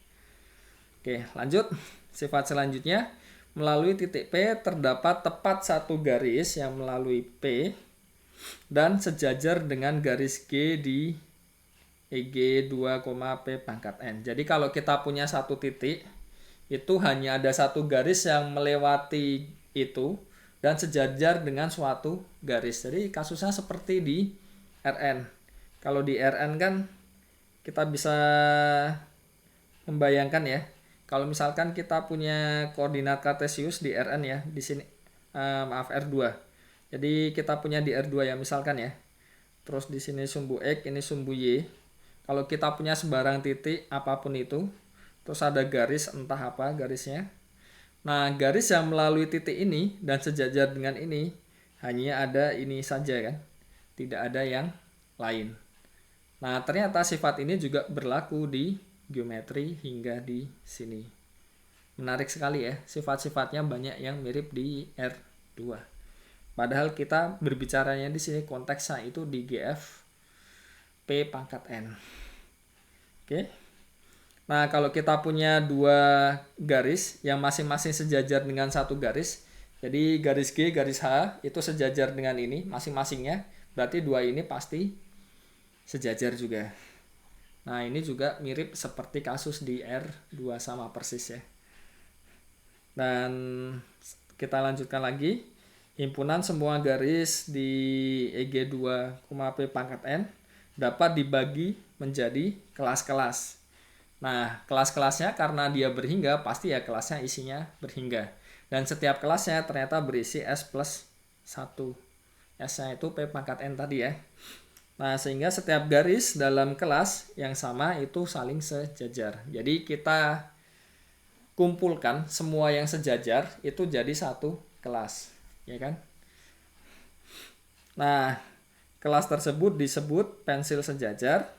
Oke, lanjut. Sifat selanjutnya, melalui titik P terdapat tepat satu garis yang melalui P dan sejajar dengan garis G di EG 2, P pangkat N. Jadi kalau kita punya satu titik, itu hanya ada satu garis yang melewati itu dan sejajar dengan suatu garis. Jadi kasusnya seperti di Rn. Kalau di Rn kan kita bisa membayangkan ya. Kalau misalkan kita punya koordinat kartesius di Rn ya, di sini R2. Jadi kita punya di R2 ya misalkan ya. Terus di sini sumbu X, ini sumbu Y. Kalau kita punya sembarang titik apapun itu, terus ada garis entah apa garisnya. Nah, garis yang melalui titik ini dan sejajar dengan ini hanya ada ini saja kan. Tidak ada yang lain. Nah, ternyata sifat ini juga berlaku di geometri hingga di sini. Menarik sekali ya, sifat-sifatnya banyak yang mirip di R2. Padahal kita berbicaranya di sini konteksnya itu di GF P pangkat N. Oke. Nah, kalau kita punya dua garis yang masing-masing sejajar dengan satu garis, jadi garis G, garis H itu sejajar dengan ini masing-masingnya, berarti dua ini pasti sejajar juga. Nah, ini juga mirip seperti kasus di R2 sama persis ya. Dan kita lanjutkan lagi. Himpunan semua garis di EG 2, P pangkat N dapat dibagi menjadi kelas-kelas. Nah, kelas-kelasnya karena dia berhingga, pasti ya kelasnya isinya berhingga. Dan setiap kelasnya ternyata berisi S plus 1. S-nya itu P pangkat N tadi ya. Nah, sehingga setiap garis dalam kelas yang sama itu saling sejajar. Jadi kita kumpulkan semua yang sejajar itu jadi satu kelas. Ya kan? Nah, kelas tersebut disebut pensil sejajar.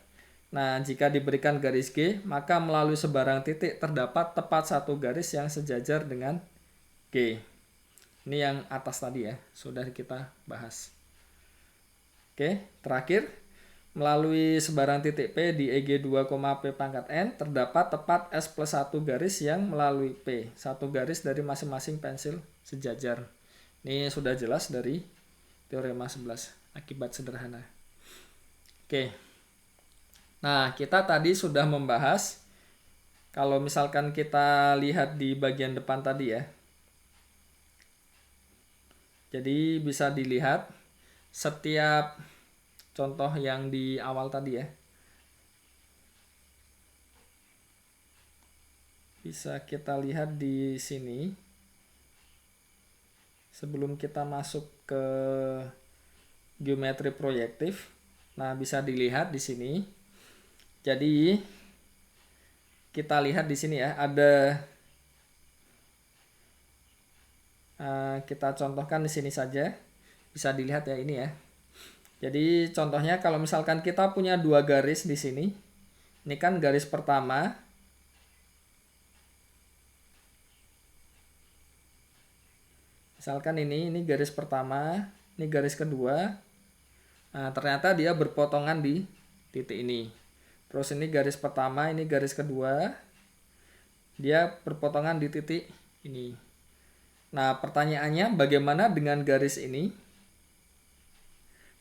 Nah, jika diberikan garis G, maka melalui sebarang titik terdapat tepat satu garis yang sejajar dengan G. Ini yang atas tadi ya, sudah kita bahas. Oke, terakhir, melalui sebarang titik P di EG 2, P pangkat N, terdapat tepat S plus 1 garis yang melalui P. Satu garis dari masing-masing pensil sejajar. Ini sudah jelas dari teorema 11, akibat sederhana. Oke. Nah, kita tadi sudah membahas, kalau misalkan kita lihat di bagian depan tadi ya. Jadi bisa dilihat setiap contoh yang di awal tadi ya. Bisa kita lihat di sini. Sebelum kita masuk ke geometri proyektif, Nah, bisa dilihat di sini. Jadi kita lihat di sini ya, ada kita contohkan di sini saja. Bisa dilihat ya ini ya. Jadi contohnya kalau misalkan kita punya dua garis di sini. Ini kan garis pertama. Misalkan ini garis pertama, ini garis kedua. Nah, ternyata dia berpotongan di titik ini. Terus ini garis pertama, ini garis kedua. Dia berpotongan di titik ini. Nah, pertanyaannya bagaimana dengan garis ini?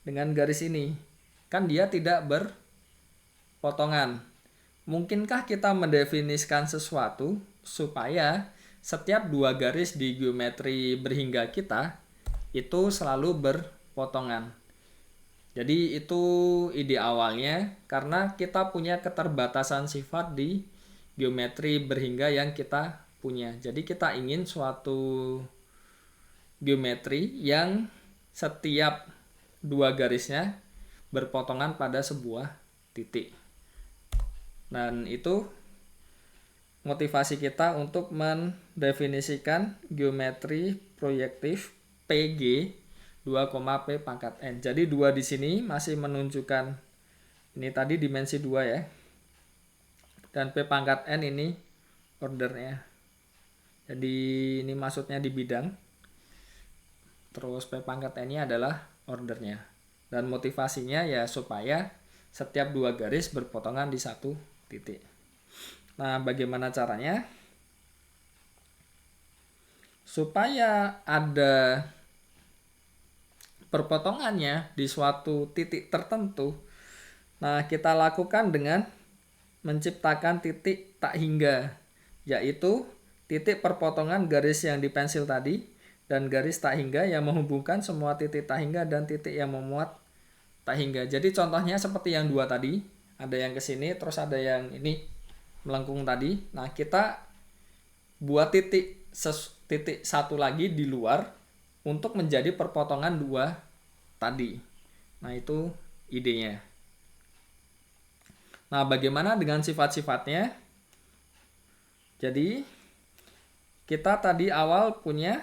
Dengan garis ini. Kan dia tidak berpotongan. Mungkinkah kita mendefinisikan sesuatu supaya setiap dua garis di geometri berhingga kita itu selalu berpotongan? Jadi itu ide awalnya karena kita punya keterbatasan sifat di geometri berhingga yang kita punya. Jadi kita ingin suatu geometri yang setiap dua garisnya berpotongan pada sebuah titik. Dan itu motivasi kita untuk mendefinisikan geometri proyektif PG 2, P pangkat N. Jadi 2 di sini masih menunjukkan ini tadi dimensi 2 ya. Dan P pangkat N ini ordernya. Jadi ini maksudnya di bidang. Terus P pangkat N-nya adalah ordernya. Dan motivasinya ya supaya setiap dua garis berpotongan di satu titik. Nah, bagaimana caranya? Supaya ada perpotongannya di suatu titik tertentu. Nah, kita lakukan dengan menciptakan titik tak hingga, yaitu titik perpotongan garis yang di pensil tadi dan garis tak hingga yang menghubungkan semua titik tak hingga dan titik yang memuat tak hingga. Jadi contohnya seperti yang dua tadi, ada yang ke sini terus ada yang ini melengkung tadi. Nah, kita buat titik satu lagi di luar untuk menjadi perpotongan dua tadi. Nah, itu idenya. Nah, bagaimana dengan sifat-sifatnya? Jadi, kita tadi awal punya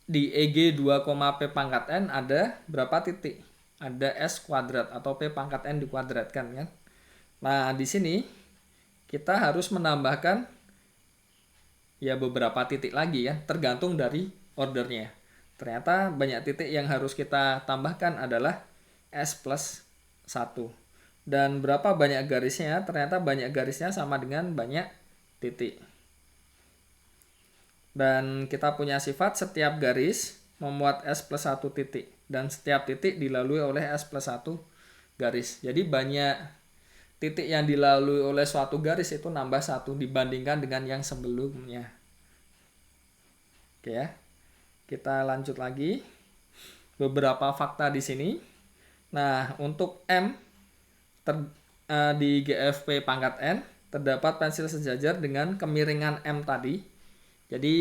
di EG 2, P pangkat N ada berapa titik? Ada S kuadrat atau P pangkat N dikuadratkan kan? Nah, di sini kita harus menambahkan ya beberapa titik lagi ya, tergantung dari ordernya. Ternyata banyak titik yang harus kita tambahkan adalah S plus 1. Dan berapa banyak garisnya? Ternyata banyak garisnya sama dengan banyak titik. Dan kita punya sifat setiap garis memuat S plus 1 titik. Dan setiap titik dilalui oleh S plus 1 garis. Jadi banyak titik yang dilalui oleh suatu garis itu nambah 1 dibandingkan dengan yang sebelumnya. Oke ya. Kita lanjut lagi. Beberapa fakta di sini. Nah, untuk M di GFP pangkat N terdapat pensil sejajar dengan kemiringan M tadi. Jadi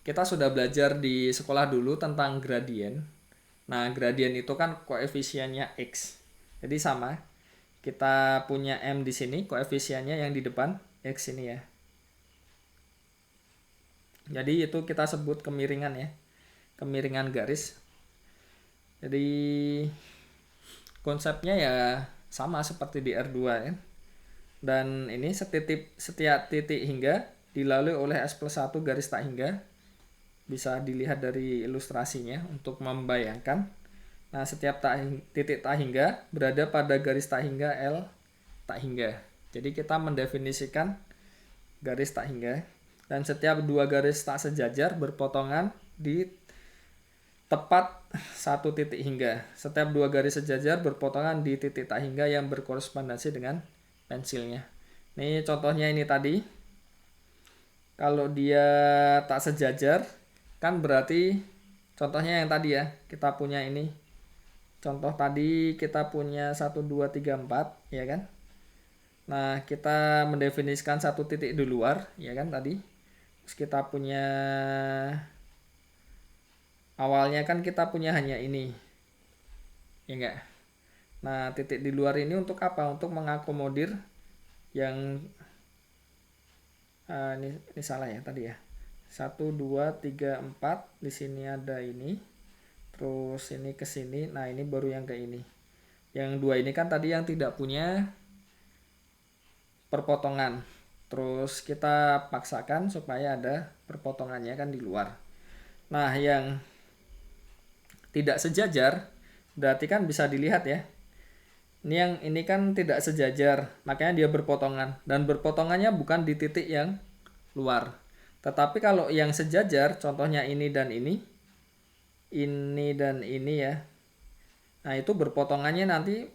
kita sudah belajar di sekolah dulu tentang gradien. Nah, gradien itu kan koefisiennya X. Jadi sama. Kita punya M di sini, koefisiennya yang di depan X ini ya. Jadi itu kita sebut kemiringan ya. Kemiringan garis. Jadi konsepnya ya sama seperti di R2 ya. Dan ini setiap titik hingga dilalui oleh S plus 1 garis tak hingga. Bisa dilihat dari ilustrasinya untuk membayangkan. Nah, setiap titik tak hingga berada pada garis tak hingga L tak hingga. Jadi kita mendefinisikan garis tak hingga. Dan setiap dua garis tak sejajar berpotongan di tepat satu titik hingga. Setiap dua garis sejajar berpotongan di titik tak hingga yang berkorespondensi dengan pensilnya. Ini contohnya ini tadi. Kalau dia tak sejajar, kan berarti contohnya yang tadi ya. Kita punya ini. Contoh tadi kita punya 1, 2, 3, 4, ya kan? Nah, kita mendefinisikan satu titik di luar, ya kan tadi. Terus kita punya awalnya kan kita punya hanya ini. Ya enggak? Nah, titik di luar ini untuk apa? Untuk mengakomodir yang ini salah ya tadi ya. 1 2 3 4 di sini ada ini. Terus ini ke sini. Nah, ini baru yang ke ini. Yang dua ini kan tadi yang tidak punya perpotongan. Terus kita paksakan supaya ada perpotongannya kan di luar. Nah, yang tidak sejajar berarti kan bisa dilihat ya. Ini kan tidak sejajar, makanya dia berpotongan dan berpotongannya bukan di titik yang luar. Tetapi kalau yang sejajar, contohnya ini dan ini dan ini ya. Nah, itu berpotongannya nanti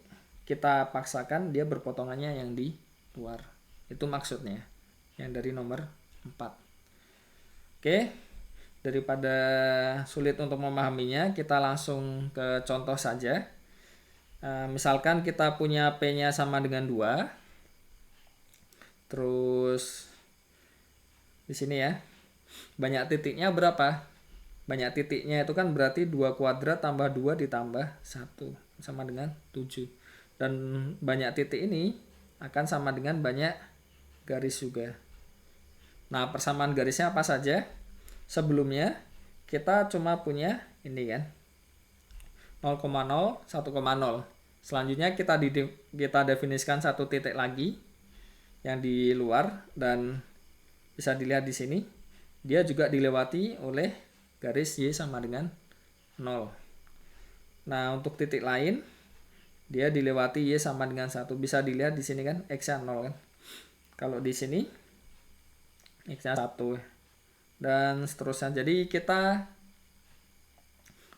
kita paksakan dia berpotongannya yang di luar. Itu maksudnya yang dari nomor 4. Oke. Daripada sulit untuk memahaminya, kita langsung ke contoh saja. Misalkan kita punya P-nya sama dengan 2. Terus di sini ya. Banyak titiknya berapa? Banyak titiknya itu kan berarti 2 kuadrat tambah 2 ditambah 1 sama dengan 7. Dan banyak titik ini akan sama dengan banyak garis juga. Nah, persamaan garisnya apa saja? Sebelumnya kita cuma punya ini kan 0,0, 1,0. Selanjutnya kita definisikan satu titik lagi yang di luar dan bisa dilihat di sini dia juga dilewati oleh garis Y sama dengan 0. Nah, untuk titik lain dia dilewati Y sama dengan 1. Bisa dilihat di sini kan X-nya 0 kan. Kalau di sini X-nya 1 dan seterusnya. Jadi kita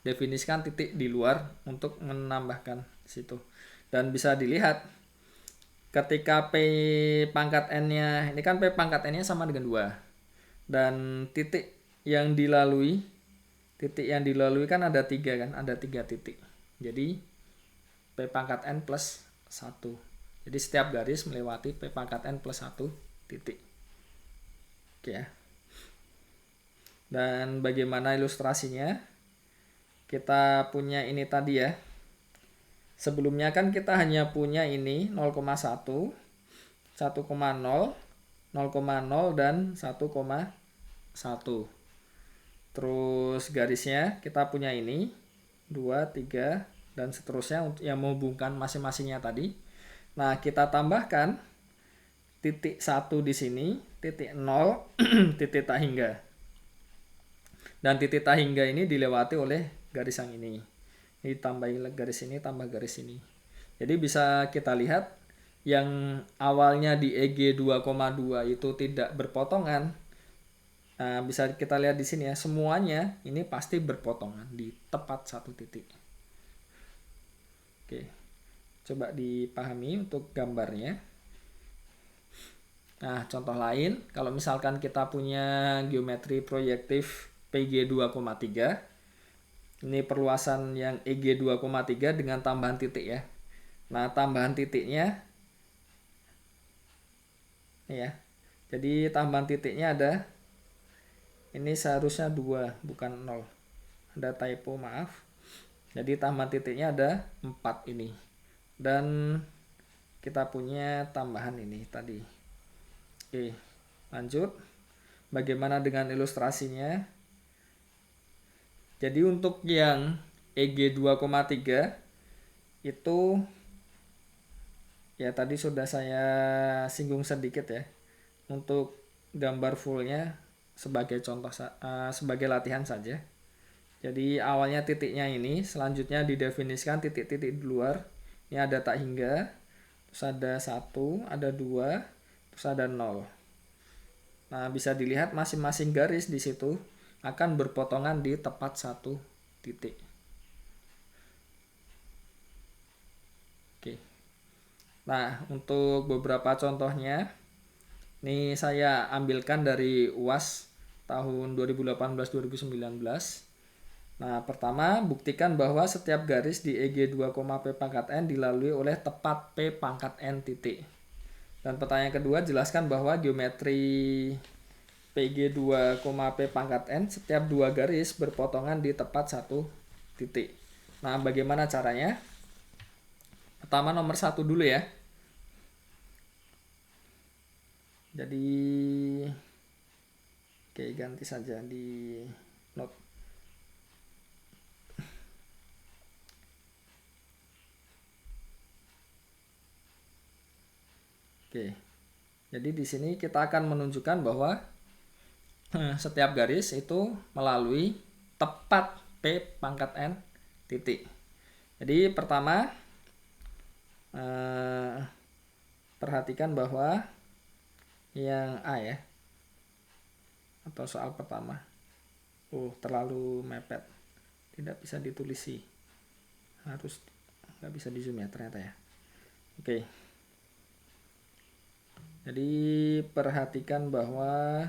definisikan titik di luar untuk menambahkan situ. Dan bisa dilihat ketika P pangkat N-nya, ini kan P pangkat N-nya sama dengan 2. Dan titik yang dilalui kan ada 3 kan, ada 3 titik. Jadi P pangkat N plus 1. Jadi setiap garis melewati P pangkat N plus 1 titik. Oke ya. Dan bagaimana ilustrasinya? Kita punya ini tadi ya. Sebelumnya kan kita hanya punya ini 0,1, 1,0, 0,0 dan 1,1. Terus garisnya kita punya ini 2, 3 dan seterusnya yang menghubungkan masing-masingnya tadi. Nah, kita tambahkan titik 1 di sini, titik 0, titik tak hingga. Dan titik tak hingga ini dilewati oleh garis yang ini. Ini tambah garis ini, tambah garis ini. Jadi bisa kita lihat yang awalnya di EG 2,2 itu tidak berpotongan. Nah, bisa kita lihat di sini ya, semuanya ini pasti berpotongan di tepat satu titik. Oke. Coba dipahami untuk gambarnya. Nah, contoh lain, kalau misalkan kita punya geometri proyektif PG 2,3. Ini perluasan yang EG 2,3 dengan tambahan titik ya. Nah, tambahan titiknya ini ya. Jadi tambahan titiknya ada, ini seharusnya 2 bukan 0. Ada typo, maaf. Jadi tambahan titiknya ada 4 ini. Dan kita punya tambahan ini tadi. Oke, lanjut. Bagaimana dengan ilustrasinya? Jadi untuk yang EG 2,3 itu ya tadi sudah saya singgung sedikit ya. Untuk gambar fullnya sebagai contoh sebagai latihan saja. Jadi awalnya titiknya ini, selanjutnya didefinisikan titik-titik di luar. Ini ada tak hingga, terus ada 1, ada 2, terus ada 0. Nah, bisa dilihat masing-masing garis di situ akan berpotongan di tepat satu titik. Oke. Nah, untuk beberapa contohnya, ini saya ambilkan dari UAS tahun 2018-2019. Nah, pertama, buktikan bahwa setiap garis di EG 2, P pangkat N dilalui oleh tepat P pangkat N titik. Dan pertanyaan kedua, jelaskan bahwa geometri PG 2, P pangkat N setiap 2 garis berpotongan di tepat satu titik. Nah, bagaimana caranya? pertama nomor 1 dulu ya. Jadi oke, ganti saja di note. Oke. Jadi di sini kita akan menunjukkan bahwa setiap garis itu melalui tepat P pangkat N titik. Jadi pertama perhatikan bahwa yang A ya, atau soal pertama terlalu mepet, tidak bisa ditulisi, harus nggak bisa di zoom ya ternyata ya. Oke, jadi perhatikan bahwa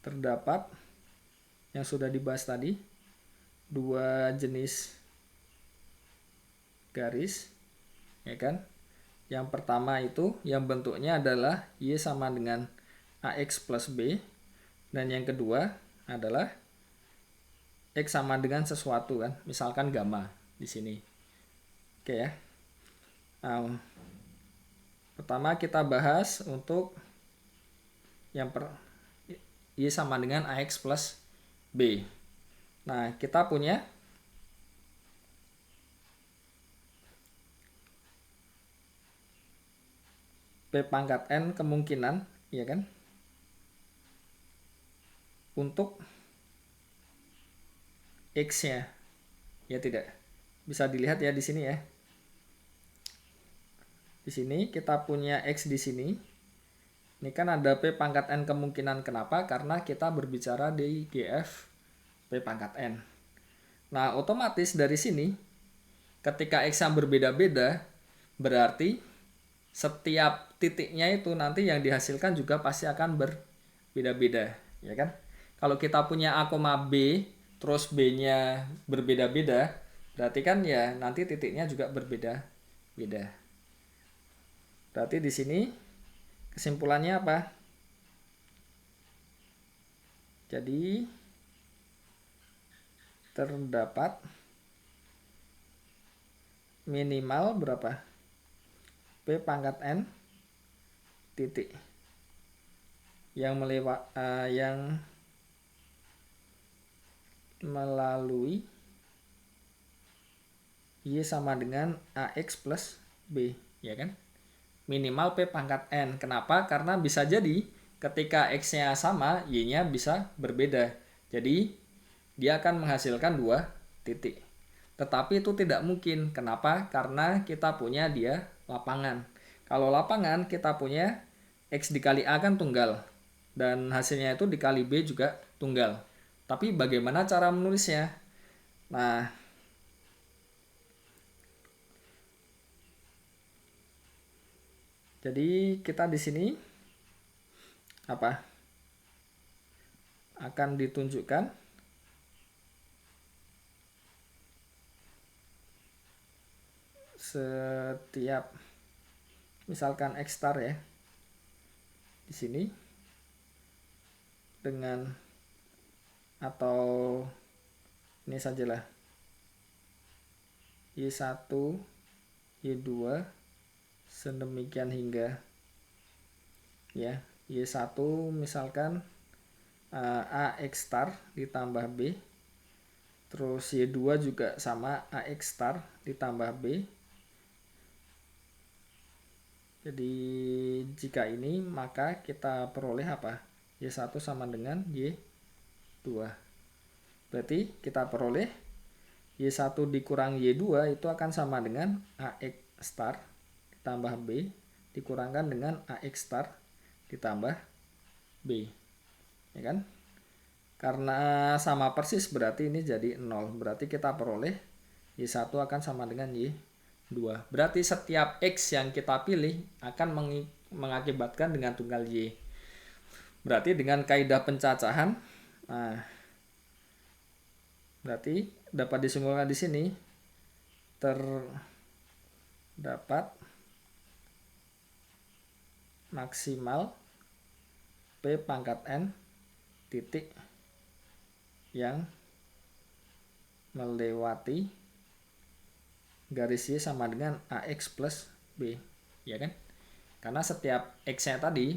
terdapat yang sudah dibahas tadi, dua jenis garis ya kan. Yang pertama itu yang bentuknya adalah Y sama dengan AX plus B, dan yang kedua adalah X sama dengan sesuatu kan, misalkan gamma di sini. Oke ya. Pertama kita bahas untuk yang Y sama dengan AX plus B. Nah, kita punya P pangkat N kemungkinan, ya kan? Untuk X-nya. Ya tidak. Bisa dilihat ya di sini ya. Di sini kita punya X di sini. Ini kan ada P pangkat N kemungkinan. Kenapa? Karena kita berbicara di GF P pangkat N. Nah, otomatis dari sini, ketika X yang berbeda-beda, berarti setiap titiknya itu nanti yang dihasilkan juga pasti akan berbeda-beda, ya kan? Kalau kita punya A, B, terus B-nya berbeda-beda, berarti kan ya nanti titiknya juga berbeda-beda. Berarti di sini kesimpulannya apa? Jadi terdapat minimal berapa? P pangkat N titik yang melalui Y sama dengan AX plus B, ya kan? Minimal P pangkat N. Kenapa? Karena bisa jadi ketika X-nya sama, Y-nya bisa berbeda. Jadi, dia akan menghasilkan dua titik. Tetapi itu tidak mungkin. Kenapa? Karena kita punya dia lapangan. Kalau lapangan, kita punya X dikali A kan tunggal. Dan hasilnya itu dikali B juga tunggal. Tapi bagaimana cara menulisnya? Nah, jadi kita di sini apa? Akan ditunjukkan setiap misalkan X star ya. Di sini dengan atau ini sajalah Y1, Y2 sedemikian hingga ya. Y1 misalkan AX star ditambah B, terus Y2 juga sama AX star ditambah B. Jadi jika ini maka kita peroleh apa? Y1 sama dengan Y2. Berarti kita peroleh Y1 dikurang Y2 itu akan sama dengan AX star ditambah B dikurangkan dengan AX star ditambah B. Ya kan? Karena sama persis berarti ini jadi 0. Berarti kita peroleh Y1 akan sama dengan Y2. Berarti setiap X yang kita pilih akan mengakibatkan dengan tunggal Y. Berarti dengan kaidah pencacahan, nah, berarti dapat disimpulkan di sini terdapat maksimal P pangkat N titik yang melewati garis Y sama dengan AX plus B, ya kan? Karena setiap X-nya tadi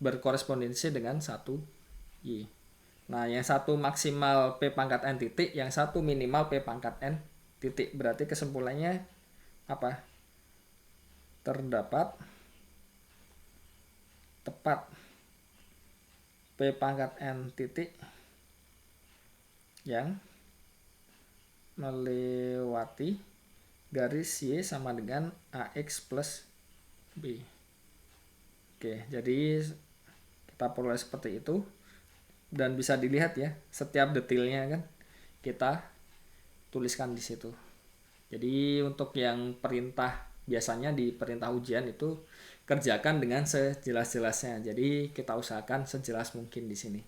berkorespondensi dengan 1 Y. Nah, yang satu maksimal P pangkat N titik, yang satu minimal P pangkat N titik. Berarti kesimpulannya apa? Terdapat tepat P pangkat N titik yang melewati garis Y sama dengan AX plus B. Oke, jadi kita peroleh seperti itu. Dan bisa dilihat ya, setiap detailnya kan kita tuliskan di situ. Jadi untuk yang perintah, biasanya di perintah ujian itu kerjakan dengan sejelas-jelasnya. Jadi kita usahakan sejelas mungkin di sini.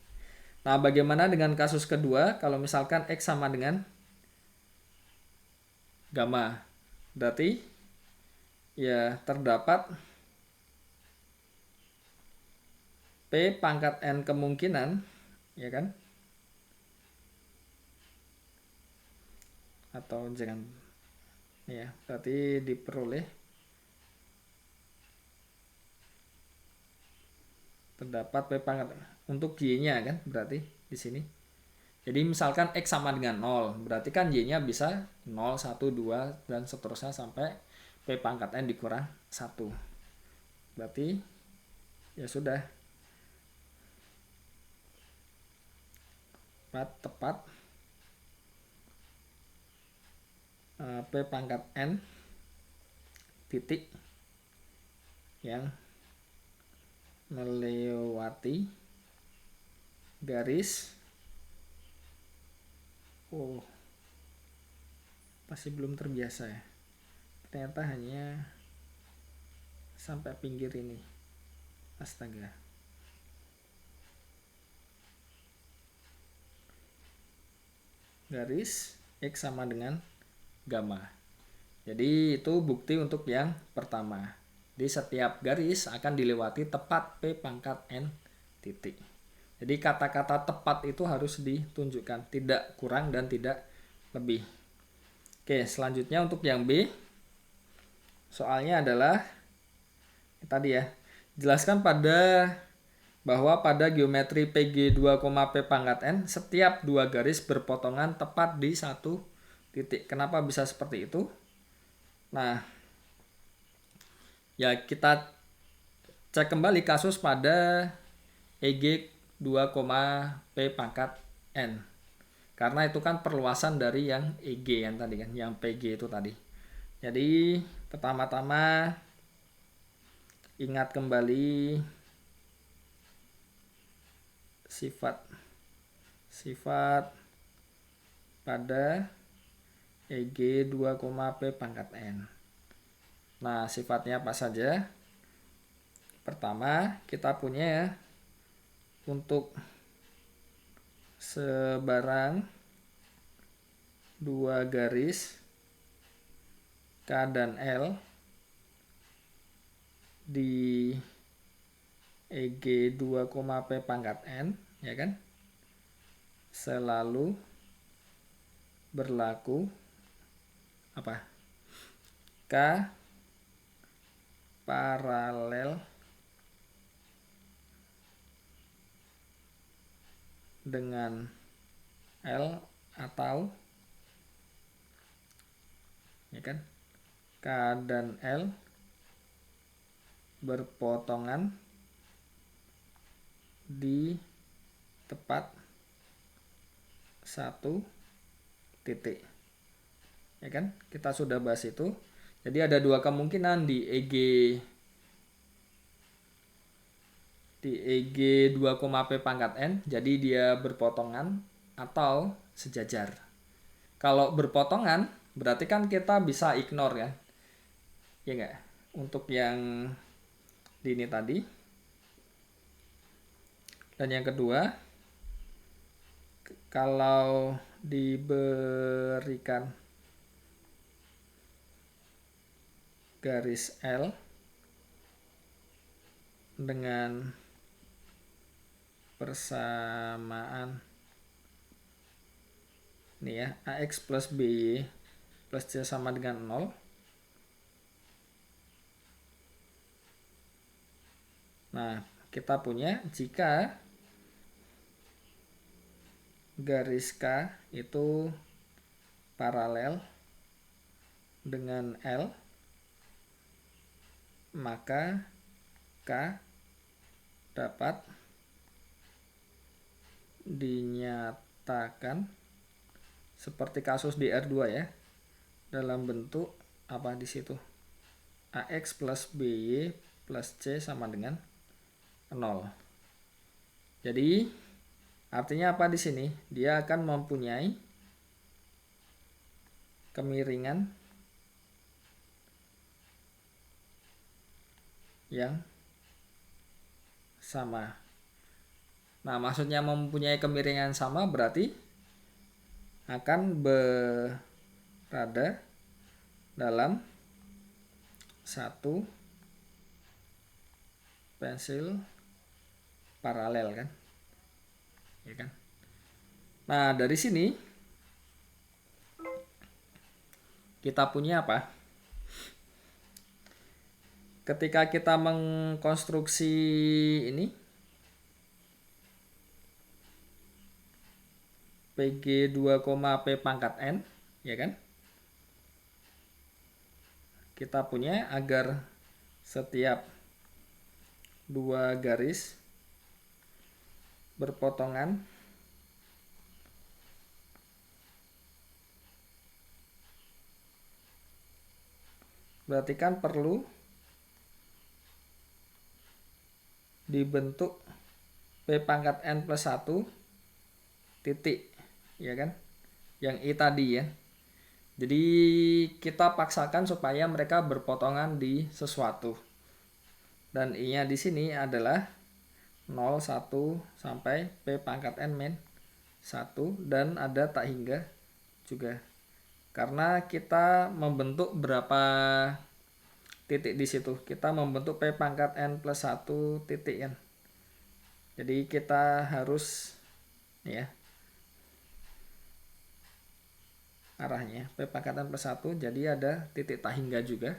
Nah, bagaimana dengan kasus kedua? Kalau misalkan X sama dengan gamma, berarti ya terdapat P pangkat N kemungkinan, ya kan? Atau jangan, ya, berarti diperoleh terdapat P pangkat untuk Y-nya kan, berarti di sini. Jadi misalkan X sama dengan 0, berarti kan Y-nya bisa 0, 1, 2, dan seterusnya sampai P pangkat N dikurang 1. Berarti ya sudah. Tepat P pangkat N titik yang melewati garis masih belum terbiasa ya, ternyata hanya sampai pinggir ini, astaga. Garis X sama dengan gamma. Jadi itu bukti untuk yang pertama. Di setiap garis akan dilewati tepat P pangkat N titik. Jadi kata-kata tepat itu harus ditunjukkan, tidak kurang dan tidak lebih. Oke, selanjutnya untuk yang B, soalnya adalah tadi ya, jelaskan bahwa pada geometri PG2, P pangkat N, setiap dua garis berpotongan tepat di satu titik. Kenapa bisa seperti itu? Nah, ya kita cek kembali kasus pada EG2, P pangkat N. Karena itu kan perluasan dari yang EG yang tadi kan, yang PG itu tadi. Jadi pertama-tama ingat kembali sifat pada EG2, P pangkat N. Nah, sifatnya apa saja? Pertama, kita punya ya, untuk sebarang dua garis K dan L di EG2, P pangkat N, ya kan, selalu berlaku apa? K paralel dengan L atau, ya kan, K dan L berpotongan di tepat satu titik, ya kan, kita sudah bahas itu. Jadi ada dua kemungkinan di EG2, P pangkat N, jadi dia berpotongan atau sejajar. Kalau berpotongan berarti kan kita bisa ignore ya, ya enggak, untuk yang di ini tadi. Dan yang kedua, kalau diberikan garis L dengan persamaan Ini ya, AX plus BY plus C sama dengan 0. Nah, kita punya jika garis K itu paralel dengan L, maka K dapat dinyatakan seperti kasus di R2 ya, dalam bentuk apa di situ? AX plus BY plus C sama dengan 0. Jadi artinya apa di sini? Dia akan mempunyai kemiringan yang sama. Nah, maksudnya mempunyai kemiringan sama berarti akan berada dalam satu pensil paralel kan? Ya kan? Nah, dari sini kita punya apa? Ketika kita mengkonstruksi ini PG2, P pangkat N, ya kan? Kita punya agar setiap dua garis berpotongan berarti kan perlu dibentuk P pangkat N plus 1 titik, ya kan? Yang I tadi ya. Jadi kita paksakan supaya mereka berpotongan di sesuatu. Dan I-nya di sini adalah 0, 1 sampai P pangkat N min 1 dan ada tak hingga juga. Karena kita membentuk berapa titik di situ. Kita membentuk P pangkat N plus 1 titik kan. Jadi kita harus ya arahnya P pangkat N plus 1, jadi ada titik tak hingga juga.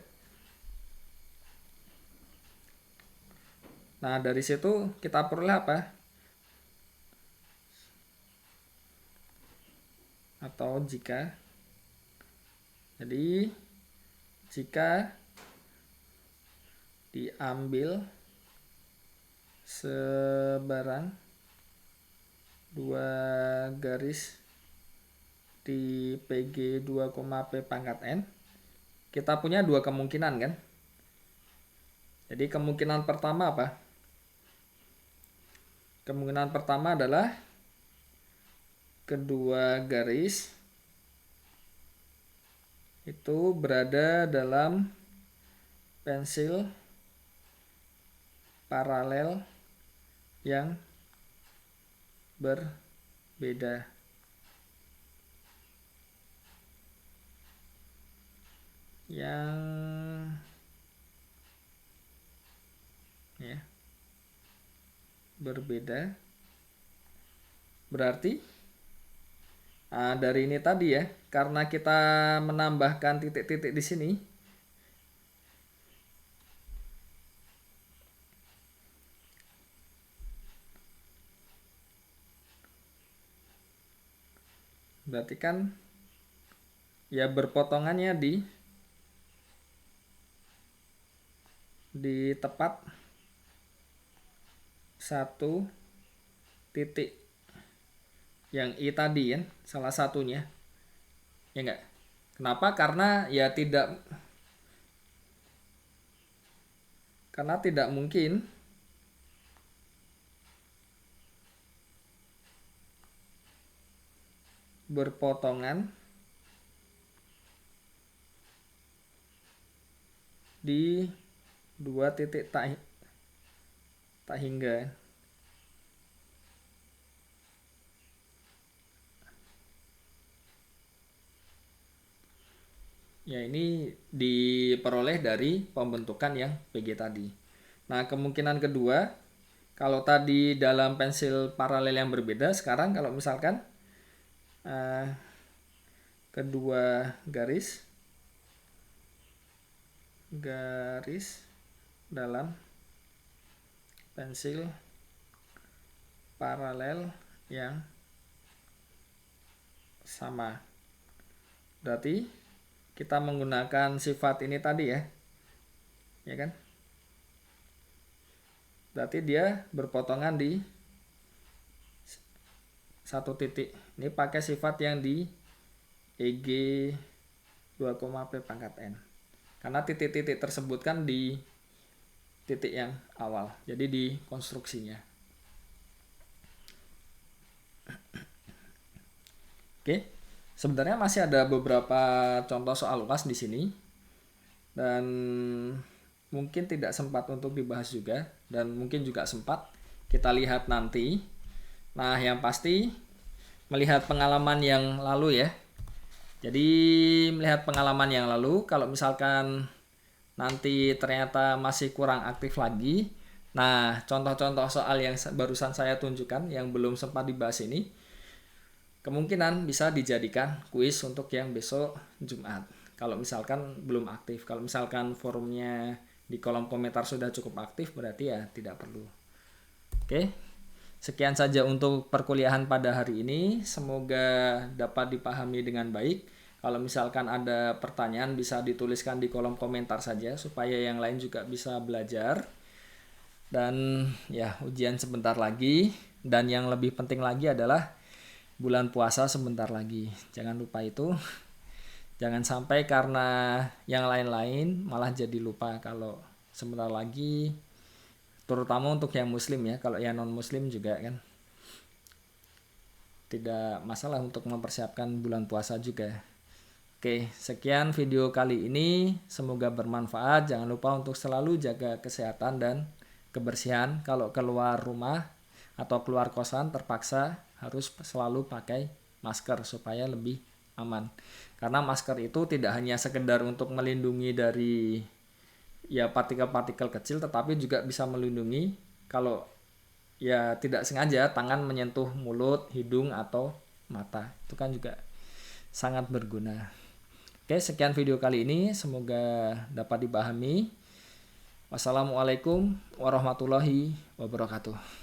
Nah, dari situ kita peroleh apa? Atau jika diambil sebarang dua garis di PG2, P pangkat N, kita punya dua kemungkinan kan? Jadi kemungkinan pertama apa? Kemungkinan pertama adalah kedua garis itu berada dalam pensil paralel yang berbeda. Berbeda berarti dari ini tadi ya, karena kita menambahkan titik-titik di sini, berarti kan ya berpotongannya di tepat satu titik yang I tadi ya, salah satunya ya enggak. Kenapa? Karena tidak mungkin berpotongan di dua titik tak hingga. Ya, ini diperoleh dari pembentukan yang PG tadi. Nah, kemungkinan kedua, kalau tadi dalam pensil paralel yang berbeda, sekarang kalau misalkan kedua garis dalam pensil paralel yang sama. Berarti kita menggunakan sifat ini tadi ya kan? Berarti dia berpotongan di satu titik. Ini pakai sifat yang di EG 2,P pangkat N. Karena titik-titik tersebut kan di titik yang awal. Jadi di konstruksinya. Oke. Sebenarnya masih ada beberapa contoh soal UAS di sini. Dan mungkin tidak sempat untuk dibahas juga, dan mungkin juga sempat kita lihat nanti. Nah, yang pasti melihat pengalaman yang lalu ya. Jadi melihat pengalaman yang lalu, kalau misalkan nanti ternyata masih kurang aktif lagi, nah contoh-contoh soal yang barusan saya tunjukkan yang belum sempat dibahas ini, kemungkinan bisa dijadikan kuis untuk yang besok Jumat. Kalau misalkan belum aktif, kalau misalkan forumnya di kolom komentar sudah cukup aktif, berarti ya tidak perlu. Oke, sekian saja untuk perkuliahan pada hari ini. Semoga dapat dipahami dengan baik. Kalau misalkan ada pertanyaan bisa dituliskan di kolom komentar saja supaya yang lain juga bisa belajar. Dan ya, ujian sebentar lagi, dan yang lebih penting lagi adalah bulan puasa sebentar lagi. Jangan lupa itu. Jangan sampai karena yang lain-lain malah jadi lupa kalau sebentar lagi, terutama untuk yang muslim ya. Kalau yang non muslim juga kan tidak masalah untuk mempersiapkan bulan puasa juga. Oke, sekian video kali ini, semoga bermanfaat. Jangan lupa untuk selalu jaga kesehatan dan kebersihan. Kalau keluar rumah atau keluar kosan terpaksa harus selalu pakai masker supaya lebih aman. Karena masker itu tidak hanya sekedar untuk melindungi dari ya partikel-partikel kecil, tetapi juga bisa melindungi kalau ya tidak sengaja tangan menyentuh mulut, hidung atau mata. Itu kan juga sangat berguna. Oke, sekian video kali ini, semoga dapat dipahami. Wassalamualaikum warahmatullahi wabarakatuh.